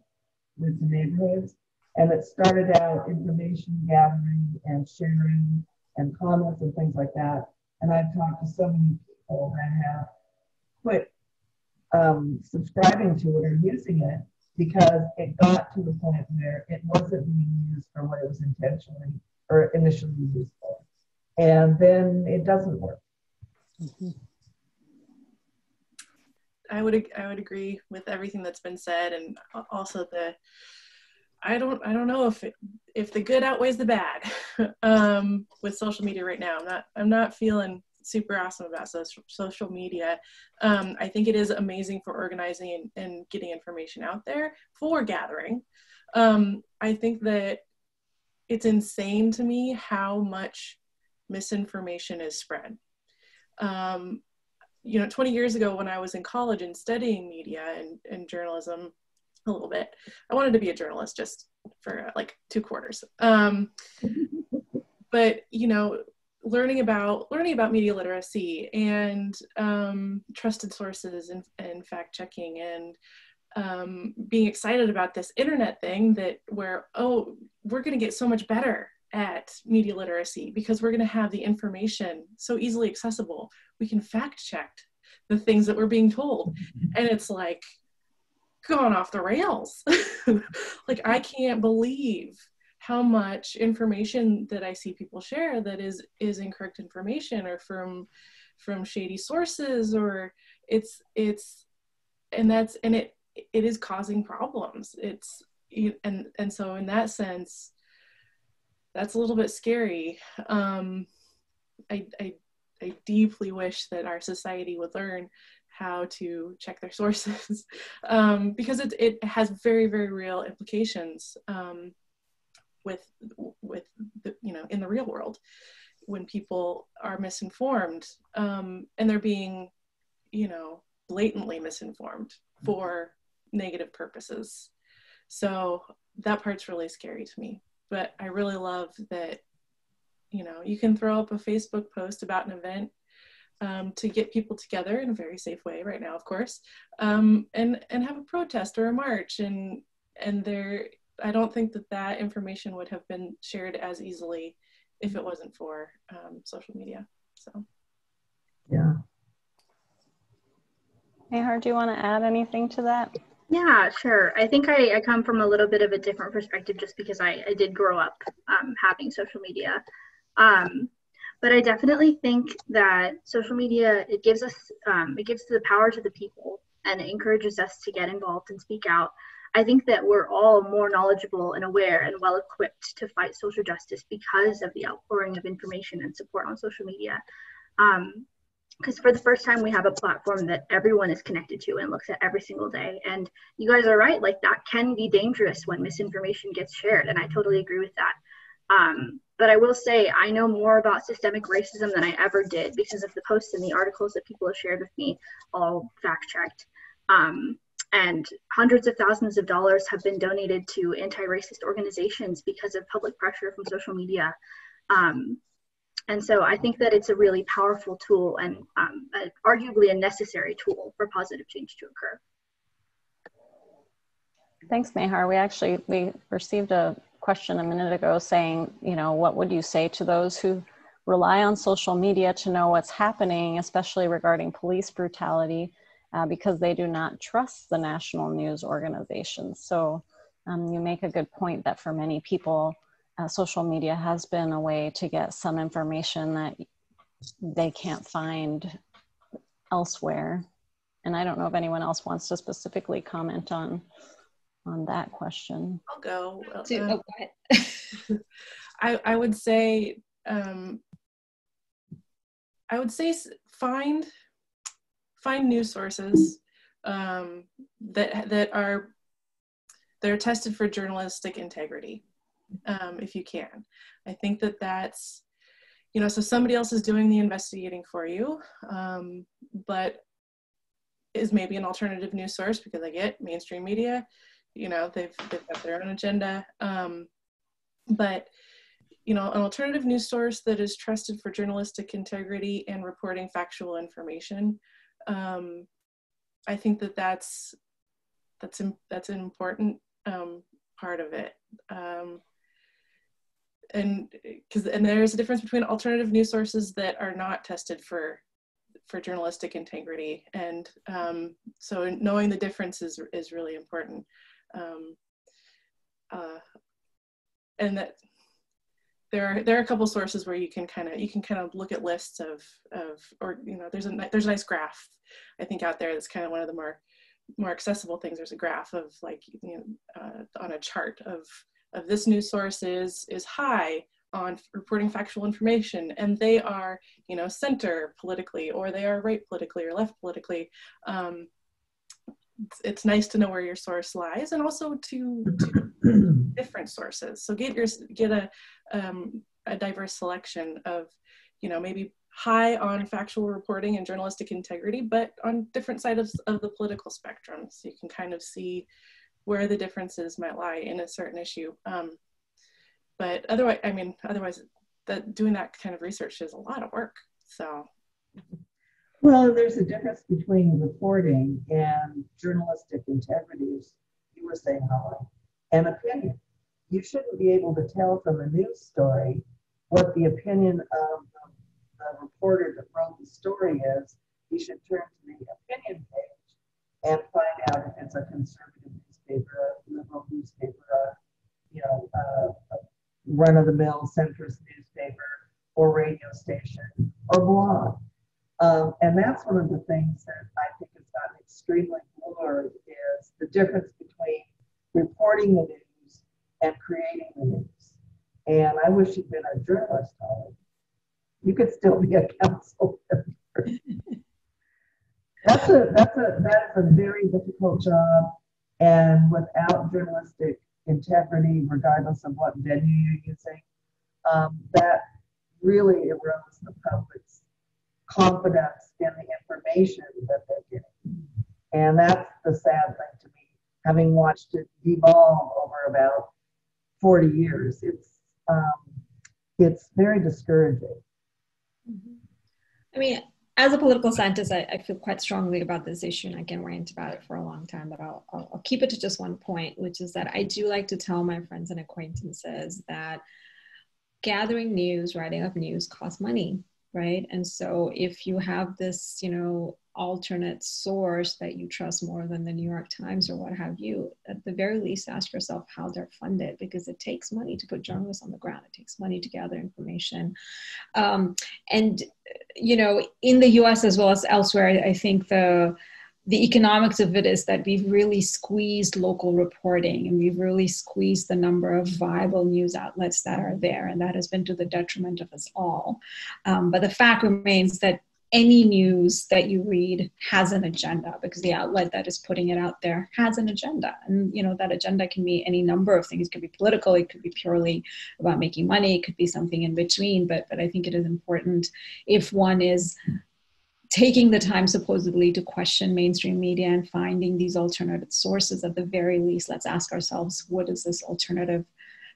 with the neighborhoods, and it started out information gathering and sharing and comments and things like that. And I've talked to so many people that have quit subscribing to it or using it because it got to the point where it wasn't being used for what it was intentionally or initially used for. And then it doesn't work. Mm-hmm. I would agree with everything that's been said, and also I don't know if the good outweighs the bad with social media right now. I'm not feeling super awesome about social media. I think it is amazing for organizing and getting information out there, for gathering. I think that it's insane to me how much misinformation is spread. You know, 20 years ago when I was in college and studying media and journalism a little bit, I wanted to be a journalist just for like 2 quarters. But, you know, learning about media literacy and trusted sources and fact checking and being excited about this internet thing where we're going to get so much better at media literacy because we're going to have the information so easily accessible. We can fact check the things that we're being told, and it's like gone off the rails. Like, I can't believe how much information that I see people share that is incorrect information or from shady sources, or it is causing problems. And so in that sense, that's a little bit scary. I deeply wish that our society would learn how to check their sources because it has very, very real implications with the, you know, in the real world when people are misinformed and they're being, you know, blatantly misinformed for negative purposes. So that part's really scary to me. But I really love that, you know, you can throw up a Facebook post about an event to get people together in a very safe way right now, of course, and have a protest or a march. And I don't think that information would have been shared as easily if it wasn't for social media. So. Yeah. Mehar, do you want to add anything to that? Yeah, sure. I think I come from a little bit of a different perspective just because I did grow up having social media. But I definitely think that social media, it gives the power to the people, and it encourages us to get involved and speak out. I think that we're all more knowledgeable and aware and well equipped to fight social justice because of the outpouring of information and support on social media. Because for the first time, we have a platform that everyone is connected to and looks at every single day. And you guys are right, like that can be dangerous when misinformation gets shared. And I totally agree with that. But I will say, I know more about systemic racism than I ever did because of the posts and the articles that people have shared with me, all fact-checked. And hundreds of thousands of dollars have been donated to anti-racist organizations because of public pressure from social media. And so I think that it's a really powerful tool and arguably a necessary tool for positive change to occur. Thanks, Mehar. We received a question a minute ago saying, you know, what would you say to those who rely on social media to know what's happening, especially regarding police brutality, because they do not trust the national news organizations? So you make a good point that for many people, social media has been a way to get some information that they can't find elsewhere. And I don't know if anyone else wants to specifically comment on that question. I'll go. Go ahead. I would say find news sources that are tested for journalistic integrity, if you can. I think that's, so somebody else is doing the investigating for you, but is maybe an alternative news source, because I get mainstream media, they've got their own agenda. But an alternative news source that is trusted for journalistic integrity and reporting factual information, I think that's an important part of it. And there's a difference between alternative news sources that are not tested for journalistic integrity, and so knowing the difference is really important. And that there are a couple sources where you can kind of look at lists of there's a nice graph, I think, out there that's kind of one of the more accessible things. There's a graph of on a chart of this news source is high on reporting factual information, and they are center politically, or they are right politically or left politically. It's nice to know where your source lies, and also to different sources. So get a diverse selection of maybe high on factual reporting and journalistic integrity, but on different sides of the political spectrum, so you can kind of see where the differences might lie in a certain issue. But otherwise, doing that kind of research is a lot of work. So, well, there's a difference between reporting and journalistic integrity, as you were saying, Hollie, and opinion. You shouldn't be able to tell from a news story what the opinion of the reporter that wrote the story is. You should turn to the opinion page and find out if it's a conservative newspaper, a liberal newspaper, a run-of-the-mill centrist newspaper, or radio station, or blog. And that's one of the things that I think has gotten extremely blurred, is the difference between reporting the news and creating the news. And I wish you'd been a journalist, Hollie. You could still be a council member. That is a very difficult job, and without journalistic integrity, regardless of what venue you're using, that really erodes the public's confidence in the information that they're getting. And that's the sad thing to me, having watched it devolve over about 40 years. It's very discouraging. I mean, as a political scientist, I feel quite strongly about this issue, and I can rant about it for a long time, but I'll keep it to just one point, which is that I do like to tell my friends and acquaintances that gathering news, writing up news costs money, right? And so if you have this, alternate source that you trust more than the New York Times or what have you, at the very least, ask yourself how they're funded, because it takes money to put journalists on the ground. It takes money to gather information. And, in the US as well as elsewhere, I think the economics of it is that we've really squeezed local reporting, and we've really squeezed the number of viable news outlets that are there. And that has been to the detriment of us all. But the fact remains that any news that you read has an agenda, because the outlet that is putting it out there has an agenda. And, that agenda can be any number of things. It could be political, it could be purely about making money, it could be something in between. But I think it is important, if one is taking the time supposedly to question mainstream media and finding these alternative sources, at the very least, let's ask ourselves, what does this alternative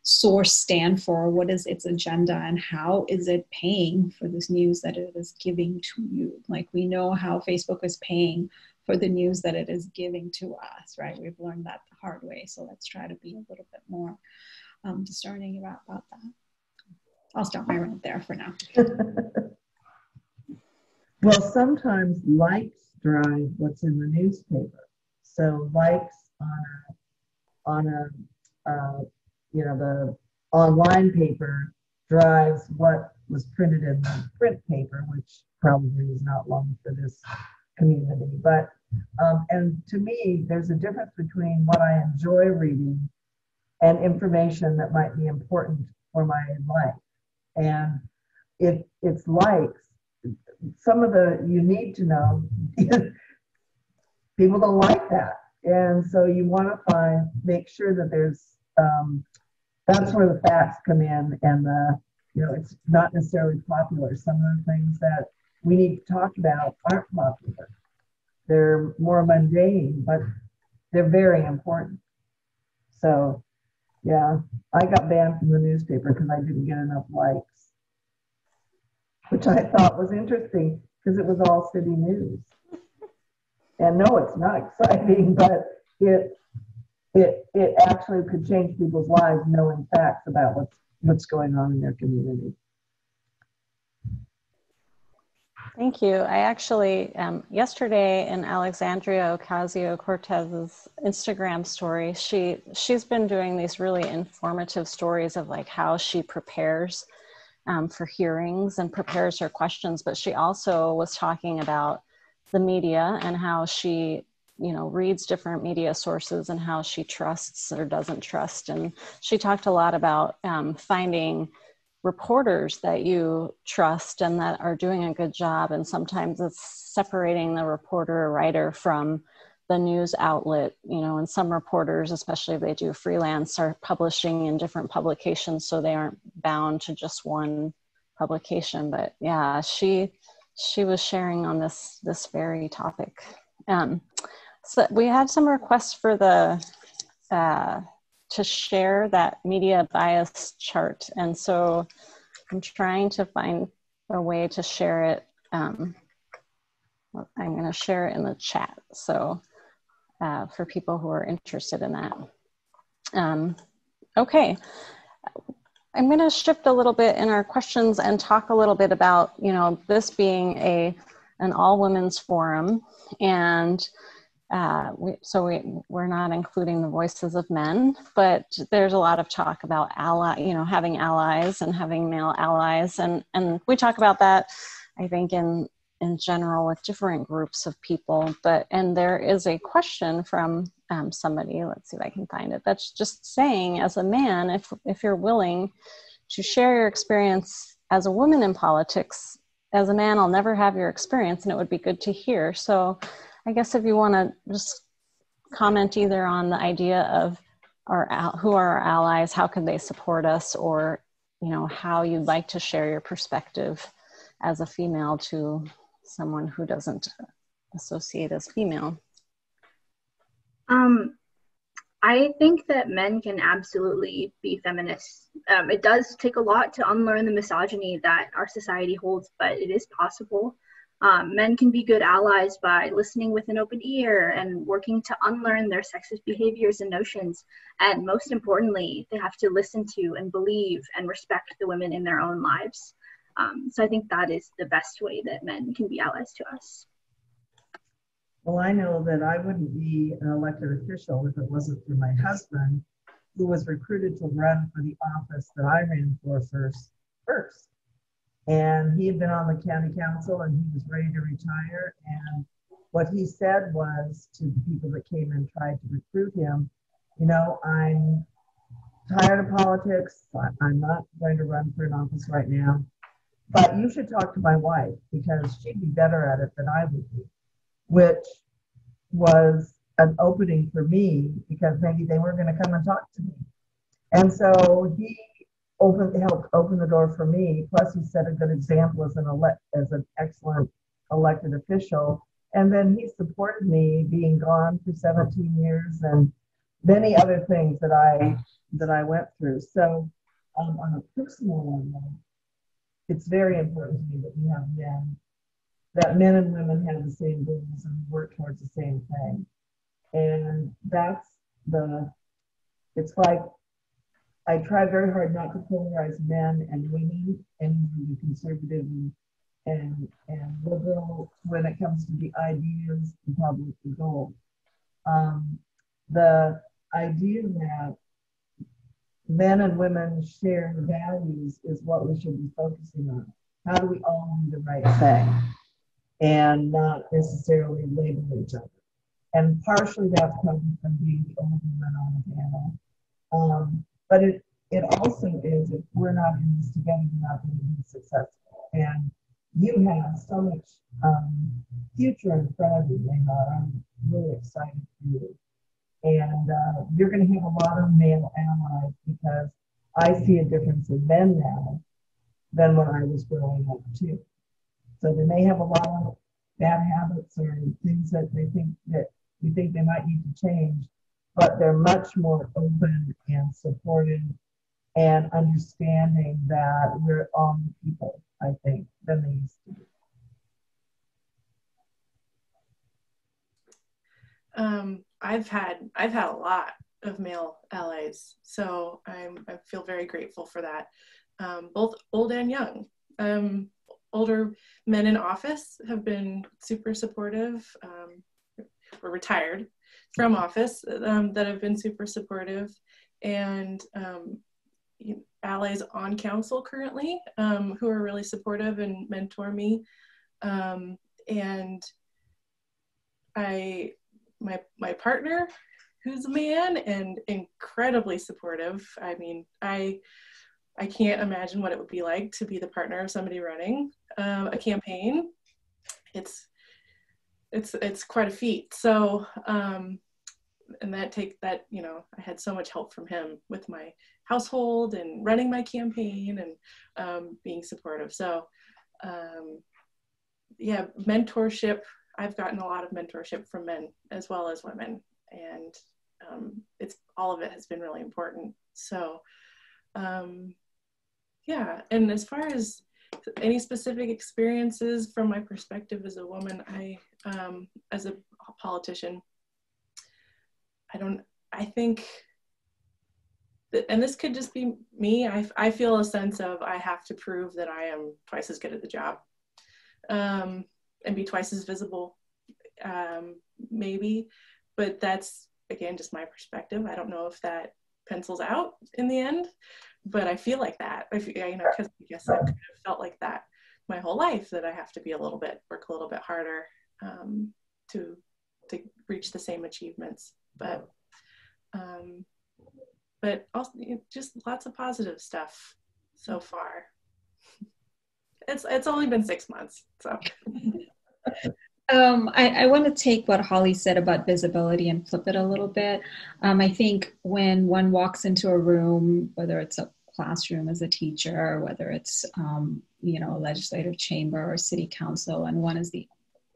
source stand for? What is its agenda, and how is it paying for this news that it is giving to you? Like, we know how Facebook is paying for the news that it is giving to us, right? We've learned that the hard way. So let's try to be a little bit more discerning about that. I'll stop my rant there for now. Well, sometimes likes drive what's in the newspaper. So likes on the online paper drives what was printed in the print paper, which probably is not long for this community. But and to me, there's a difference between what I enjoy reading and information that might be important for my life. And if it's likes, some of the you need to know, people don't like that. And so you want to make sure that there's, that's where the facts come in, and you know, it's not necessarily popular. Some of the things that we need to talk about aren't popular. They're more mundane, but they're very important. So, yeah, I got banned from the newspaper because I didn't get enough likes, which I thought was interesting because it was all city news. And no, it's not exciting, but it actually could change people's lives knowing facts about what's going on in their community. Thank you. I actually, yesterday in Alexandria Ocasio-Cortez's Instagram story, she's been doing these really informative stories of like how she prepares for hearings and prepares her questions, but she also was talking about the media and how she, you know, reads different media sources and how she trusts or doesn't trust. And she talked a lot about finding reporters that you trust and that are doing a good job. And sometimes it's separating the reporter or writer from the news outlet, you know, and some reporters, especially if they do freelance, are publishing in different publications, so they aren't bound to just one publication. But yeah, she was sharing on this very topic. So we had some requests for the to share that media bias chart. And so I'm trying to find a way to share it. I'm going to share it in the chat. So for people who are interested in that. Okay. I'm going to shift a little bit in our questions and talk a little bit about, you know, this being an all women's forum, and we're not including the voices of men, but there's a lot of talk about having allies and having male allies. And we talk about that, I think, in general with different groups of people. And there is a question from somebody, let's see if I can find it, that's just saying, as a man, if you're willing to share your experience as a woman in politics, as a man, I'll never have your experience, and it would be good to hear. So I guess if you want to just comment either on the idea of who are our allies, how can they support us, or, you know, how you'd like to share your perspective as a female to someone who doesn't associate as female. I think that men can absolutely be feminists. It does take a lot to unlearn the misogyny that our society holds, but it is possible. Men can be good allies by listening with an open ear and working to unlearn their sexist behaviors and notions. And most importantly, they have to listen to and believe and respect the women in their own lives. So I think that is the best way that men can be allies to us. Well, I know that I wouldn't be an elected official if it wasn't for my husband, who was recruited to run for the office that I ran for first. And he had been on the county council and he was ready to retire. And what he said was to the people that came and tried to recruit him, you know, I'm tired of politics. I'm not going to run for an office right now, but you should talk to my wife because she'd be better at it than I would be, which was an opening for me because maybe they were going to come and talk to me. And so he helped open the door for me. Plus, he set a good example as an excellent elected official. And then he supported me being gone for 17 years and many other things that I went through. So on a personal level, it's very important to me that we have men and women have the same goals and work towards the same thing. And it's like, I try very hard not to polarize men and women and be conservative and liberal when it comes to the ideas, the public, the goal. The idea that men and women share values is what we should be focusing on. How do we all do the right thing and not necessarily label each other? And partially that's coming from being the only woman on the panel. But it also is, if we're not in this together, we're not going to be successful. And you have so much future in front of you, Mehar. I'm really excited for you. And you're going to have a lot of male allies because I see a difference in men now than when I was growing up too. So they may have a lot of bad habits or things that we think they might need to change, but they're much more open and supportive and understanding that we're all people, I think, than they used to be. I've had a lot of male allies, so I feel very grateful for that, both old and young. Older men in office have been super supportive, or retired from office, that have been super supportive, and allies on council currently, who are really supportive and mentor me, and my partner, who's a man and incredibly supportive. I mean, I can't imagine what it would be like to be the partner of somebody running a campaign. It's quite a feat. So, and that, you know, I had so much help from him with my household and running my campaign and being supportive. So, yeah, mentorship. I've gotten a lot of mentorship from men as well as women, and all of it has been really important. So, yeah, and as far as any specific experiences from my perspective as a woman, as a politician, I think that, and this could just be me, I feel a sense of I have to prove that I am twice as good at the job, and be twice as visible, maybe, but that's, again, just my perspective. I don't know if that pencils out in the end, but I feel like that. You know, because I guess I've kind of felt like that my whole life, that I have to work a little bit harder to reach the same achievements. But also, you know, just lots of positive stuff so far. It's only been 6 months, so. I want to take what Hollie said about visibility and flip it a little bit. I think when one walks into a room, whether it's a classroom as a teacher, whether it's you know, a legislative chamber or city council, and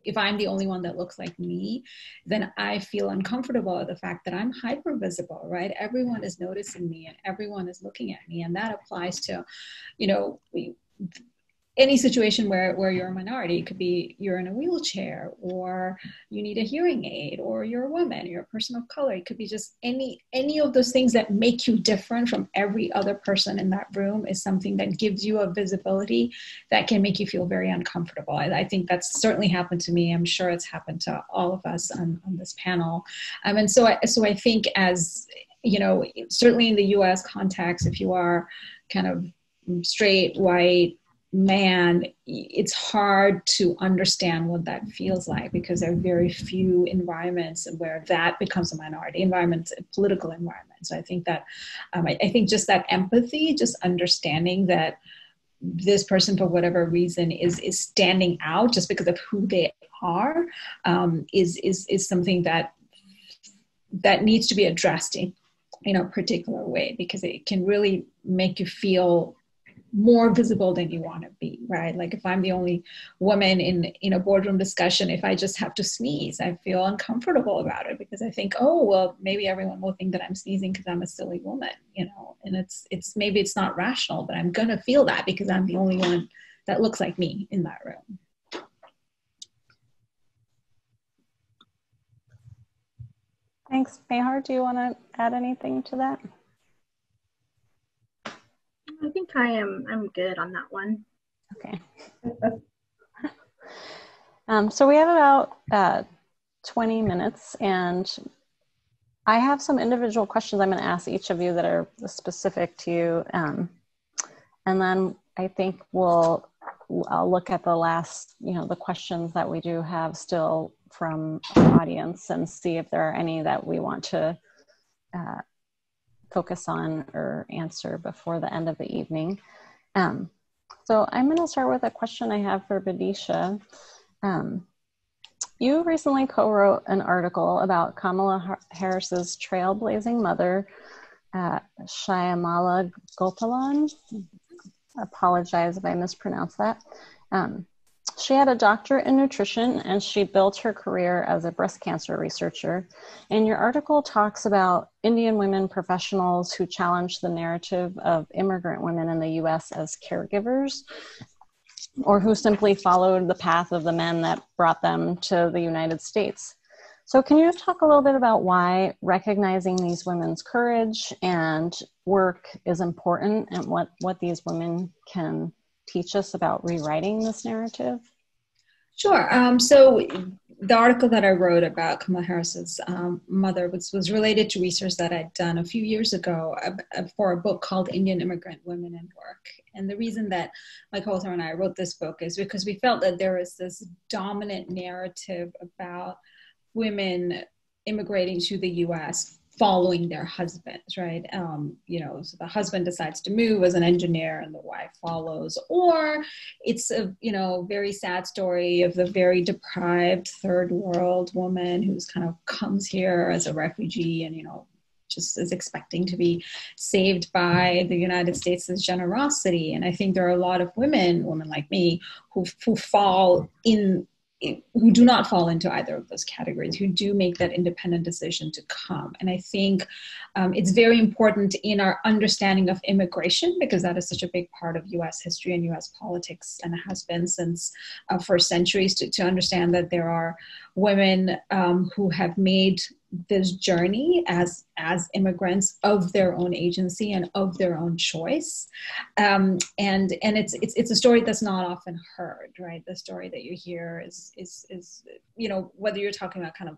if I'm the only one that looks like me, then I feel uncomfortable at the fact that I'm hyper visible, right? Everyone is noticing me and everyone is looking at me, and that applies to, you know, any situation where you're a minority. It could be you're in a wheelchair, or you need a hearing aid, or you're a woman, you're a person of color. It could be just any of those things that make you different from every other person in that room is something that gives you a visibility that can make you feel very uncomfortable. I think that's certainly happened to me. I'm sure it's happened to all of us on this panel. And so I think, as you know, certainly in the US context, if you are kind of straight, white, man, it's hard to understand what that feels like, because there are very few environments where that becomes a minority environment, political environment. So I think that, I think just that empathy, just understanding that this person, for whatever reason, is standing out just because of who they are, is something that needs to be addressed in a particular way, because it can really make you feel more visible than you want to be, right? Like if I'm the only woman in a boardroom discussion, if I just have to sneeze, I feel uncomfortable about it, because I think, oh, well, maybe everyone will think that I'm sneezing because I'm a silly woman, you know, and it's maybe it's not rational, but I'm going to feel that because I'm the only one that looks like me in that room. Thanks. Mehar, do you want to add anything to that? I think I'm good on that one. Okay. So we have about 20 minutes, and I have some individual questions I'm going to ask each of you that are specific to you. And then I think I'll look at the last, you know, the questions that we do have still from our audience and see if there are any that we want to focus on or answer before the end of the evening. So I'm going to start with a question I have for Bidisha. You recently co-wrote an article about Kamala Harris's trailblazing mother, Shyamala Gopalan. apologize if I mispronounced that. She had a doctorate in nutrition, and she built her career as a breast cancer researcher. And your article talks about Indian women professionals who challenged the narrative of immigrant women in the US as caregivers, or who simply followed the path of the men that brought them to the United States. So can you talk a little bit about why recognizing these women's courage and work is important, and what these women can teach us about rewriting this narrative? Sure. So the article that I wrote about Kamala Harris's mother was related to research that I'd done a few years ago for a book called Indian Immigrant Women and Work. And the reason that my co-author and I wrote this book is because we felt that there was this dominant narrative about women immigrating to the US following their husbands, right? So the husband decides to move as an engineer and the wife follows, or it's a, very sad story of the very deprived third world woman who's kind of comes here as a refugee and, just is expecting to be saved by the United States' generosity. And I think there are a lot of women like me, who do not fall into either of those categories, who do make that independent decision to come. And I think it's very important in our understanding of immigration, because that is such a big part of US history and US politics, and has been since for centuries, to understand that there are women who have made this journey as immigrants of their own agency and of their own choice, and it's a story that's not often heard, right? The story that you hear is whether you're talking about kind of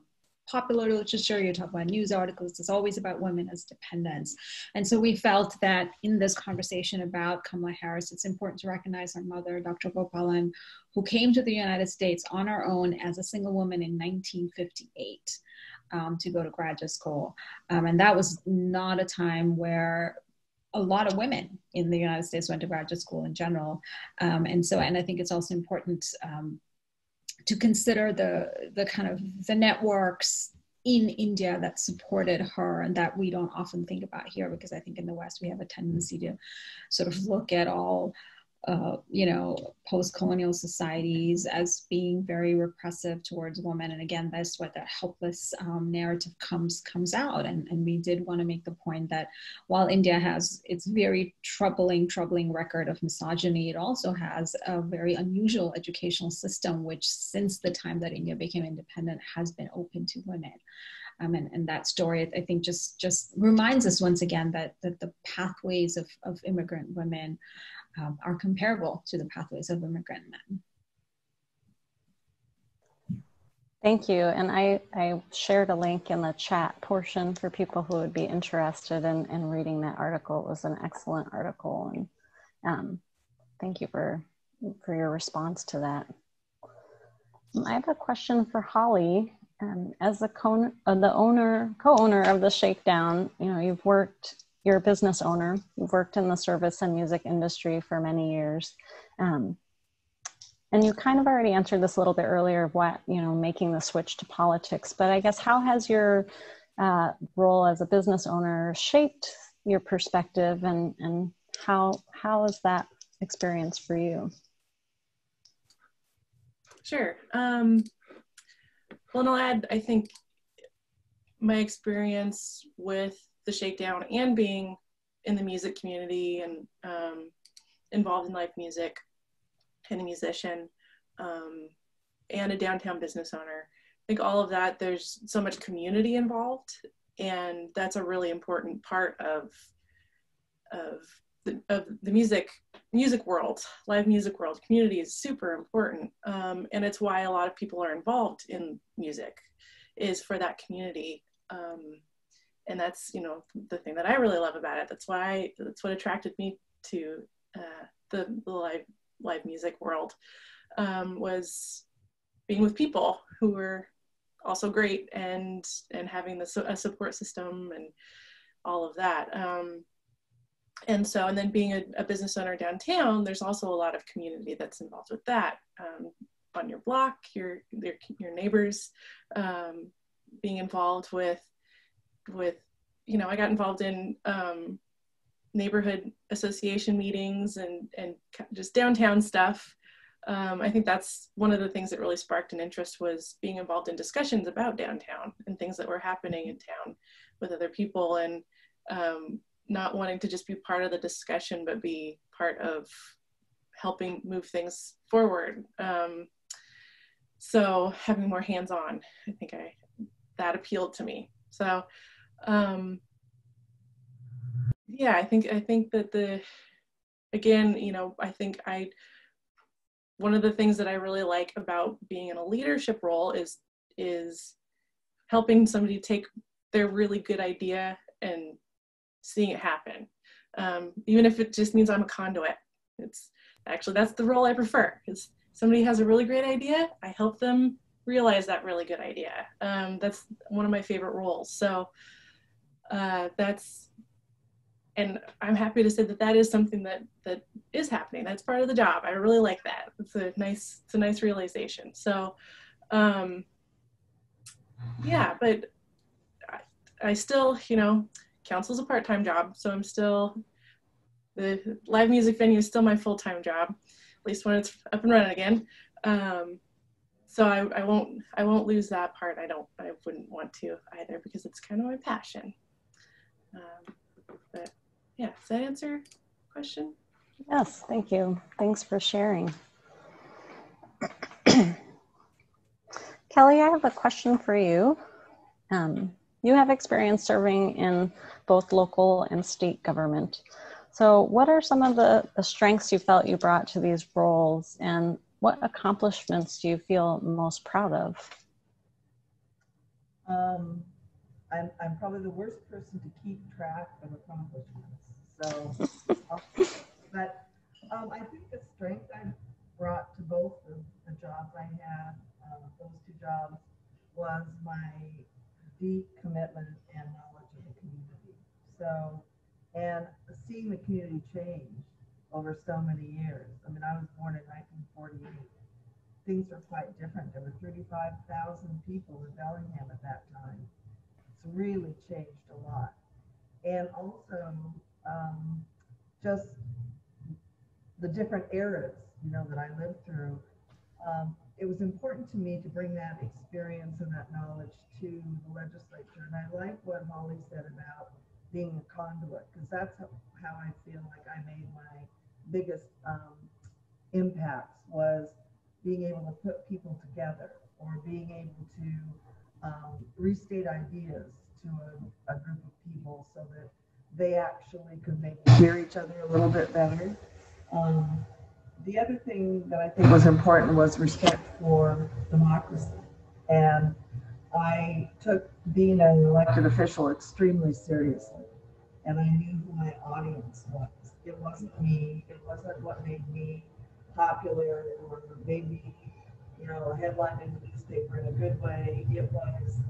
popular literature, you're talking about news articles, it's always about women as dependents. And so we felt that in this conversation about Kamala Harris, it's important to recognize her mother, Dr. Gopalan, who came to the United States on her own as a single woman in 1958. To go to graduate school. And that was not a time where a lot of women in the United States went to graduate school in general. And I think it's also important to consider the kind of the networks in India that supported her and that we don't often think about here, because I think in the West we have a tendency to sort of look at all post-colonial societies as being very repressive towards women. And again, that's what that helpless narrative comes out. And we did want to make the point that while India has its very troubling record of misogyny, it also has a very unusual educational system, which since the time that India became independent has been open to women. And that story, I think, just reminds us once again that the pathways of immigrant women are comparable to the pathways of immigrant men. Thank you. And I shared a link in the chat portion for people who would be interested in reading that article. It was an excellent article. And thank you for your response to that. I have a question for Hollie. As the co-owner of the Shakedown, you're a business owner. You've worked in the service and music industry for many years. And you kind of already answered this a little bit earlier of what, making the switch to politics. But I guess, how has your role as a business owner shaped your perspective, and how is that experience for you? Sure. Well, I'll add, I think my experience with the Shakedown and being in the music community and involved in live music and a musician and a downtown business owner, I think all of that, there's so much community involved, and that's a really important part of the music world. Live music world community is super important, and it's why a lot of people are involved in music, is for that community. And that's, the thing that I really love about it. That's what attracted me to the live music world, was being with people who were also great, and having a support system and all of that. And then being a business owner downtown, there's also a lot of community that's involved with that. On your block, your neighbors, being involved with, I got involved in neighborhood association meetings and just downtown stuff. I think that's one of the things that really sparked an interest, was being involved in discussions about downtown and things that were happening in town with other people, and not wanting to just be part of the discussion, but be part of helping move things forward. So having more hands-on, I think that appealed to me. So yeah, I think that again, you know, I think one of the things that I really like about being in a leadership role is helping somebody take their really good idea and seeing it happen. Even if it just means I'm a conduit. That's the role I prefer, because somebody has a really great idea, I help them realize that really good idea. That's one of my favorite roles. So and I'm happy to say that is something that is happening. That's part of the job. I really like that. It's a nice realization. So yeah, but I still, you know, council's a part-time job, so the live music venue is still my full-time job, at least when it's up and running again. So I won't lose that part. I wouldn't want to either, because it's kind of my passion. But yeah, does that answer your question? Yes, thank you. Thanks for sharing. Kelly, I have a question for you. You have experience serving in both local and state government. So what are some of the strengths you felt you brought to these roles, and what accomplishments do you feel most proud of? I'm probably the worst person to keep track of accomplishments. So, but I think the strength I brought to both the jobs I had, those two jobs, was my deep commitment and knowledge of the community. So, and seeing the community change over so many years. I mean, I was born in 1948. Things were quite different. There were 35,000 people in Bellingham at that time. It's really changed a lot. And also just the different eras, you know, that I lived through. It was important to me to bring that experience and that knowledge to the legislature. And I like what Hollie said about being a conduit, because that's how I feel like I made my biggest impacts, was being able to put people together, or being able to restate ideas to a group of people so that they actually could maybe hear each other a little bit better. The other thing that I think was important was respect for democracy. And I took being an elected official extremely seriously. And I knew who my audience was. It wasn't me. It wasn't what made me popular or made me, you know, a headline in the newspaper in a good way. It was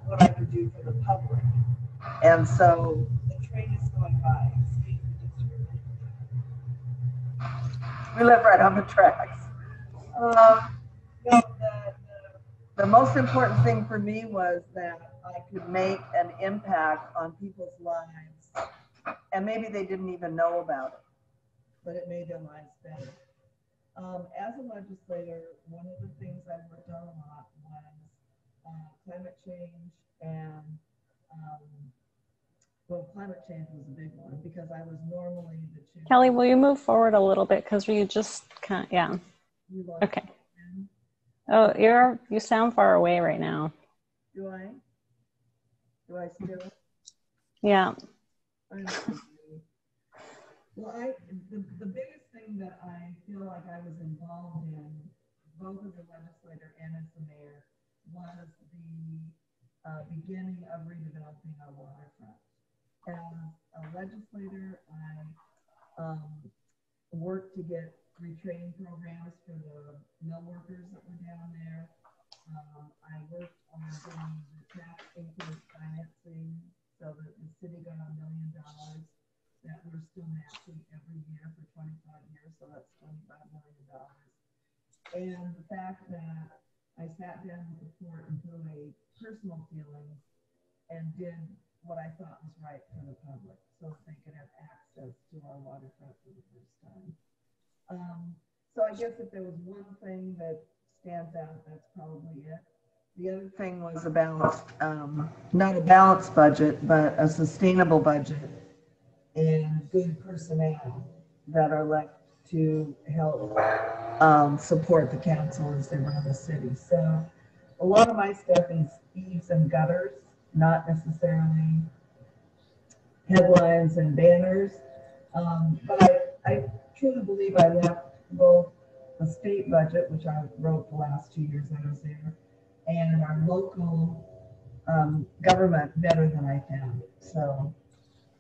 what I could do for the public. And so the train is going by. We live right on the tracks. The most important thing for me was that I could make an impact on people's lives, and maybe they didn't even know about it, but it made their lives better. As a legislator, one of the things I worked on a lot was climate change, and well, climate change was a big one, because I was normally the chair. Kelly, will you move forward a little bit, because you just can't, yeah. Okay. Oh, you sound far away right now. Do I? Do I still? Yeah. Well, the biggest thing that I feel like I was involved in, both as a legislator and as the mayor, was the beginning of redeveloping our waterfront. As a legislator, I worked to get retraining programs for the mill workers that were down there. I worked on getting the tax increase financing so that the city got $1 million that we're still matching every year for 25 years, so that's $25 million. And the fact that I sat down with the court and threw a personal feeling and did what I thought was right for the public, so they could have access to our waterfront for the first time. So I guess if there was one thing that stands out, that's probably it. The other thing was about not a balanced budget, but a sustainable budget and good personnel that are left to help support the council as they run the city. So a lot of my stuff is eaves and gutters, not necessarily headlines and banners. But I truly believe I left both the state budget, which I wrote the last 2 years I was there, and our local government better than I found. So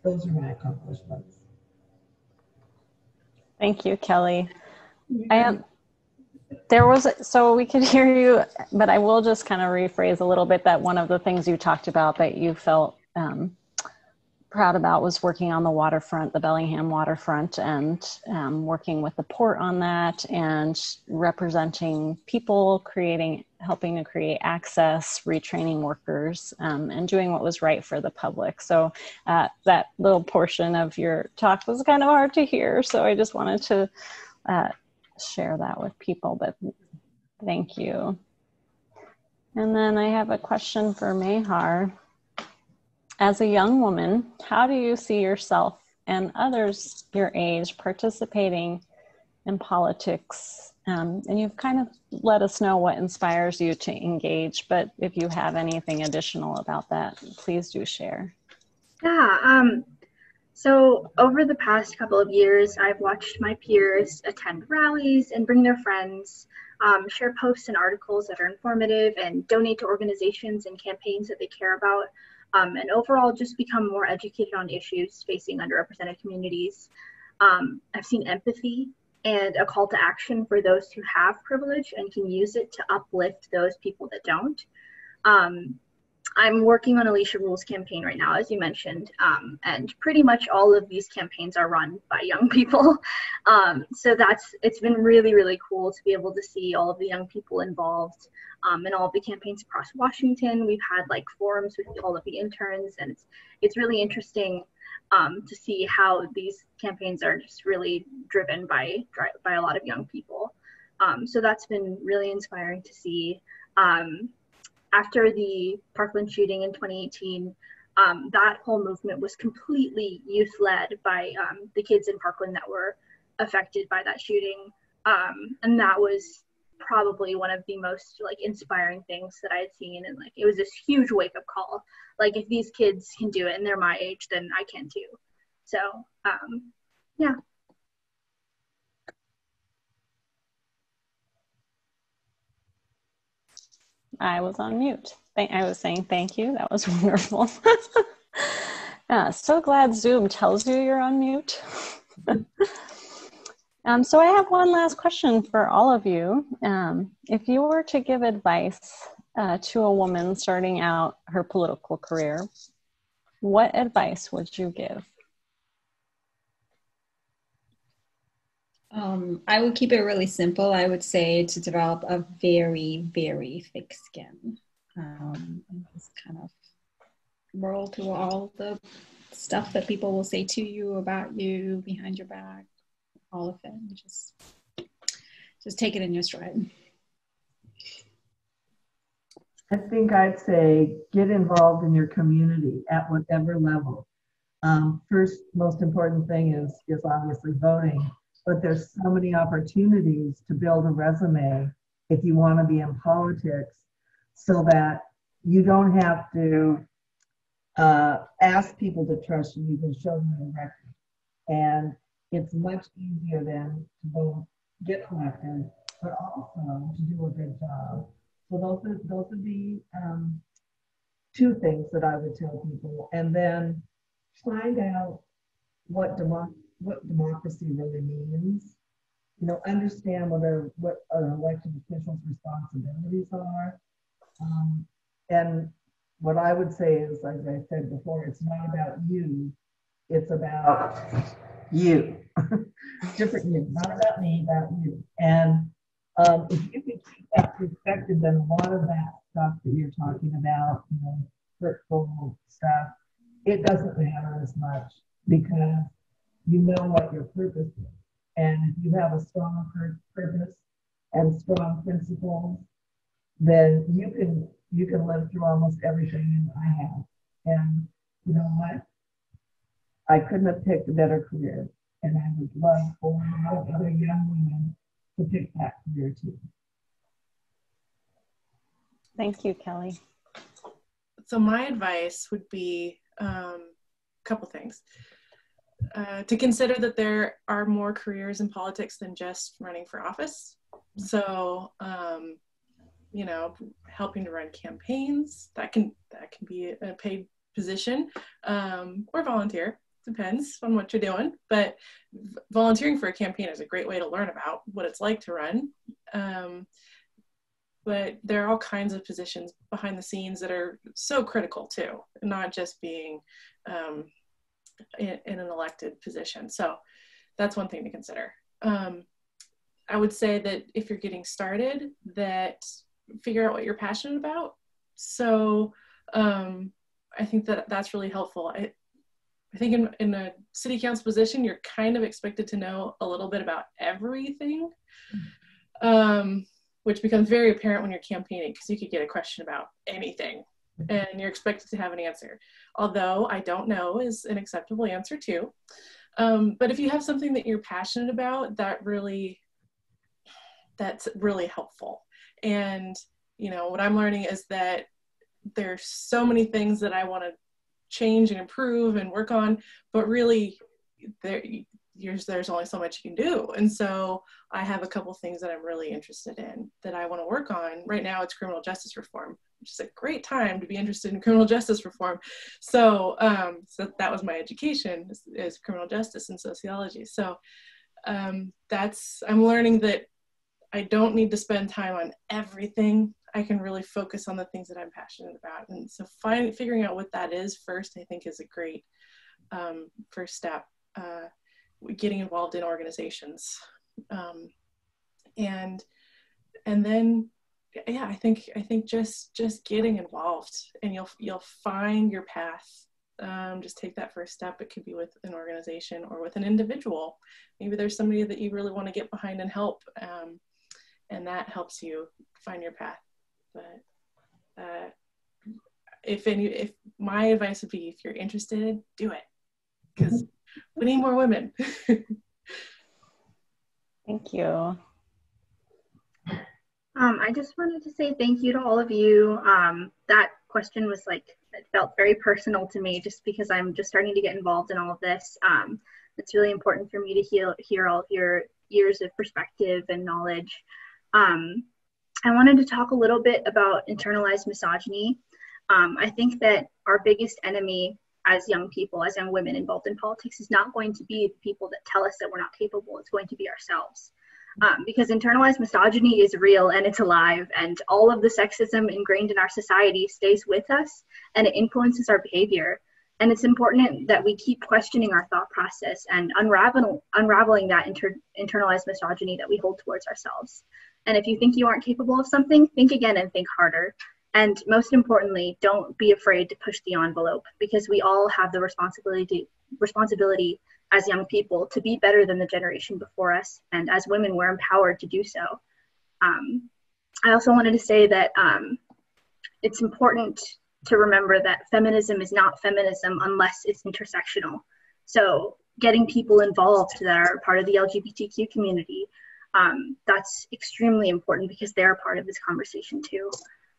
those are my accomplishments. Thank you, Kelly. There was, so we could hear you, but I will just kind of rephrase a little bit that one of the things you talked about that you felt proud about was working on the waterfront, the Bellingham waterfront, and working with the port on that and representing people, helping to create access, retraining workers, and doing what was right for the public. So that little portion of your talk was kind of hard to hear. So I just wanted to share that with people, but thank you. And then I have a question for Mehar. As a young woman, how do you see yourself and others your age participating in politics? And you've kind of let us know what inspires you to engage, but if you have anything additional about that, please do share. Yeah, so over the past couple of years, I've watched my peers attend rallies and bring their friends, share posts and articles that are informative, and donate to organizations and campaigns that they care about. And overall just become more educated on issues facing underrepresented communities. I've seen empathy and a call to action for those who have privilege and can use it to uplift those people that don't. I'm working on Alicia Rule's campaign right now, as you mentioned, and pretty much all of these campaigns are run by young people. So it's been really, really cool to be able to see all of the young people involved in all of the campaigns across Washington. We've had like forums with all of the interns, and it's really interesting to see how these campaigns are just really driven by a lot of young people. So that's been really inspiring to see. After the Parkland shooting in 2018, that whole movement was completely youth-led by the kids in Parkland that were affected by that shooting. And that was probably one of the most like inspiring things that I had seen. And like, it was this huge wake-up call. Like, if these kids can do it and they're my age, then I can too. So, yeah. I was on mute. I was saying thank you. That was wonderful. So glad Zoom tells you you're on mute. So I have one last question for all of you. If you were to give advice to a woman starting out her political career, what advice would you give? I would keep it really simple. I would say to develop a very, very thick skin. And just kind of roll through all the stuff that people will say to you, about you, behind your back, all of it. And just take it in your stride. I think I'd say get involved in your community at whatever level. First, most important thing is obviously voting. But there's so many opportunities to build a resume if you want to be in politics, so that you don't have to ask people to trust you. You can show them a record. And it's much easier then to both get elected, but also to do a good job. So those would be two things that I would tell people. And then find out what democracy really means. You know, understand what an elected official's responsibilities are. And what I would say is, as I said before, it's not about you, it's about you. Different you, not about me, about you. And if you can keep that perspective, then a lot of that stuff that you're talking about, you know, hurtful stuff, it doesn't matter as much because you know what your purpose is. And if you have a strong purpose and strong principles, then you can live through almost everything I have. And you know what? I couldn't have picked a better career. And I would love for a lot of other young women to pick that career too. Thank you, Kelly. So my advice would be a couple things. To consider that there are more careers in politics than just running for office. So, you know, helping to run campaigns, that can be a paid position, or volunteer, depends on what you're doing. But volunteering for a campaign is a great way to learn about what it's like to run. But there are all kinds of positions behind the scenes that are so critical too, not just being in an elected position. So that's one thing to consider. I would say that if you're getting started, that figure out what you're passionate about. So I think that that's really helpful. I think in a city council position, you're kind of expected to know a little bit about everything, which becomes very apparent when you're campaigning, because you could get a question about anything and you're expected to have an answer. Although I don't know is an acceptable answer too. But if you have something that you're passionate about, that's really helpful. And, you know, what I'm learning is that there's so many things that I want to change and improve and work on, but really there's only so much you can do. And so I have a couple things that I'm really interested in that I want to work on. Right now it's criminal justice reform, which is a great time to be interested in criminal justice reform. So, so that was my education is criminal justice and sociology. So I'm learning that I don't need to spend time on everything. I can really focus on the things that I'm passionate about. And so figuring out what that is first, I think is a great first step. Getting involved in organizations. And then, yeah, I think just getting involved, and you'll find your path. Just take that first step. It could be with an organization or with an individual. Maybe there's somebody that you really want to get behind and help, and that helps you find your path. But if my advice would be, if you're interested, do it, because we need more women. Thank you. I just wanted to say thank you to all of you. That question was it felt very personal to me, just because I'm just starting to get involved in all of this. It's really important for me to hear all of your years of perspective and knowledge. I wanted to talk a little bit about internalized misogyny. I think that our biggest enemy as young people, as young women involved in politics, is not going to be the people that tell us that we're not capable. It's going to be ourselves. Because internalized misogyny is real and it's alive, and all of the sexism ingrained in our society stays with us and it influences our behavior. And it's important that we keep questioning our thought process and unraveling that internalized misogyny that we hold towards ourselves. And if you think you aren't capable of something, think again and think harder. And most importantly, don't be afraid to push the envelope, because we all have the responsibility as young people to be better than the generation before us. And as women, we're empowered to do so. I also wanted to say that it's important to remember that feminism is not feminism unless it's intersectional. So getting people involved that are part of the LGBTQ community, that's extremely important, because they're a part of this conversation too.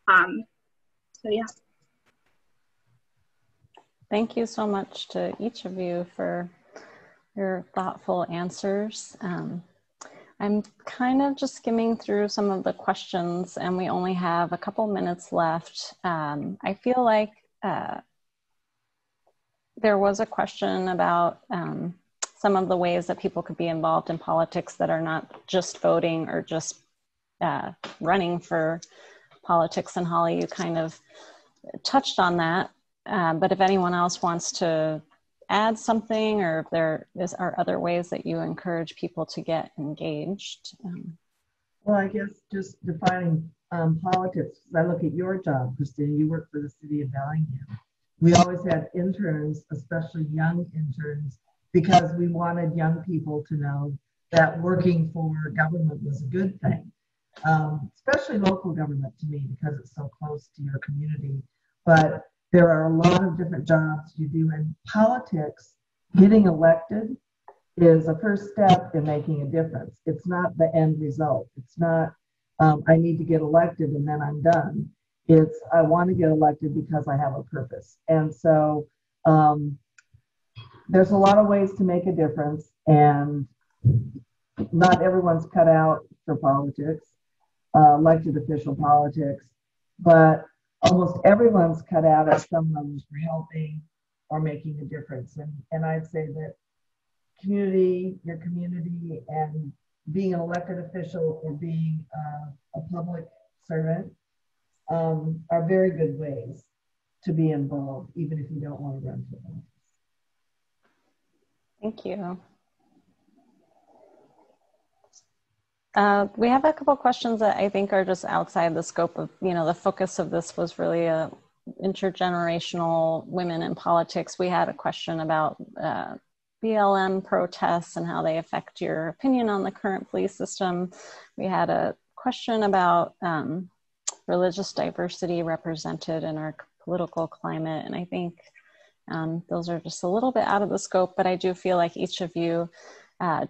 So yeah. Thank you so much to each of you for your thoughtful answers. I'm kind of just skimming through some of the questions, and we only have a couple minutes left. I feel like there was a question about some of the ways that people could be involved in politics that are not just voting or just running for politics, and Hollie, you kind of touched on that. But if anyone else wants to add something, or if there are other ways that you encourage people to get engaged. Well, I guess just defining politics, because I look at your job, Christina, you work for the city of Bellingham. We always had interns, especially young interns, because we wanted young people to know that working for government was a good thing, especially local government to me because it's so close to your community. But there are a lot of different jobs you do in politics. Getting elected is a first step in making a difference. It's not the end result. It's not, I need to get elected and then I'm done. It's, I want to get elected because I have a purpose. And so there's a lot of ways to make a difference, and not everyone's cut out for politics, elected official politics, but almost everyone's cut out at some level for helping or making a difference. And I'd say that your community, and being an elected official or being a public servant are very good ways to be involved, even if you don't want to run for office. Thank you. We have a couple questions that I think are just outside the scope of, the focus of this was really a intergenerational women in politics. We had a question about BLM protests and how they affect your opinion on the current police system. We had a question about religious diversity represented in our political climate. And I think those are just a little bit out of the scope, but I do feel like each of you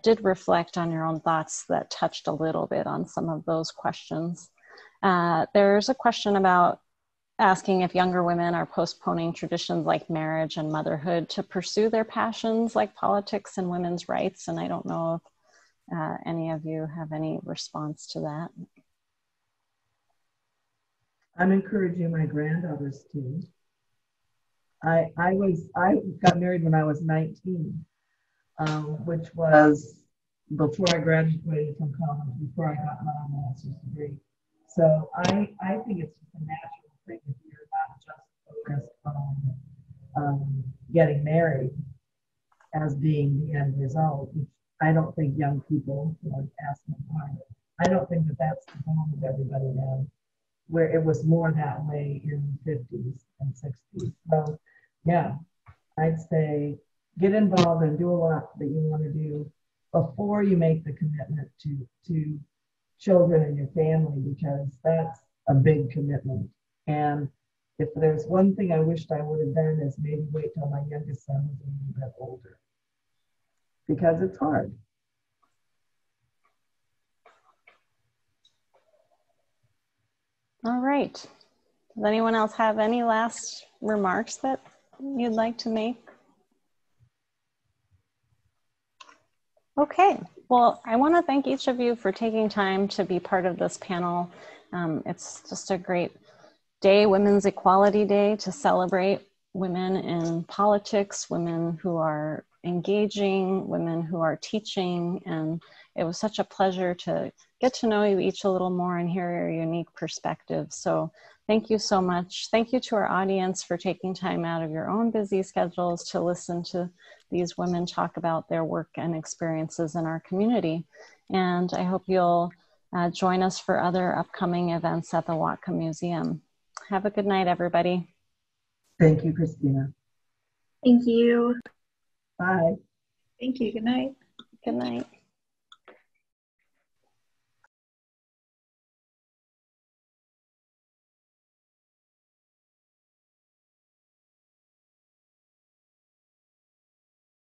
did reflect on your own thoughts that touched a little bit on some of those questions. There's a question about asking if younger women are postponing traditions like marriage and motherhood to pursue their passions like politics and women's rights. And I don't know if any of you have any response to that. I'm encouraging my granddaughters to. I got married when I was 19, which was before I graduated from college, before I got my master's degree. So I think it's just a natural thing if you're not just focused on getting married as being the end result, which I don't think young people would ask me why. I don't think that that's the goal of everybody now, where it was more that way in the 50s and 60s. So yeah, I'd say get involved and do a lot that you want to do before you make the commitment to children and your family, because that's a big commitment. And if there's one thing I wished I would have done is maybe wait till my youngest son was a little bit older, because it's hard. All right. Does anyone else have any last remarks that you'd like to make? Okay. Well, I want to thank each of you for taking time to be part of this panel. It's just a great day, Women's Equality Day, to celebrate women in politics, women who are engaging, women who are teaching, and it was such a pleasure to get to know you each a little more and hear your unique perspectives. So thank you so much. Thank you to our audience for taking time out of your own busy schedules to listen to these women talk about their work and experiences in our community. And I hope you'll join us for other upcoming events at the Whatcom Museum. Have a good night, everybody. Thank you, Christina. Thank you. Bye. Thank you. Good night. Good night.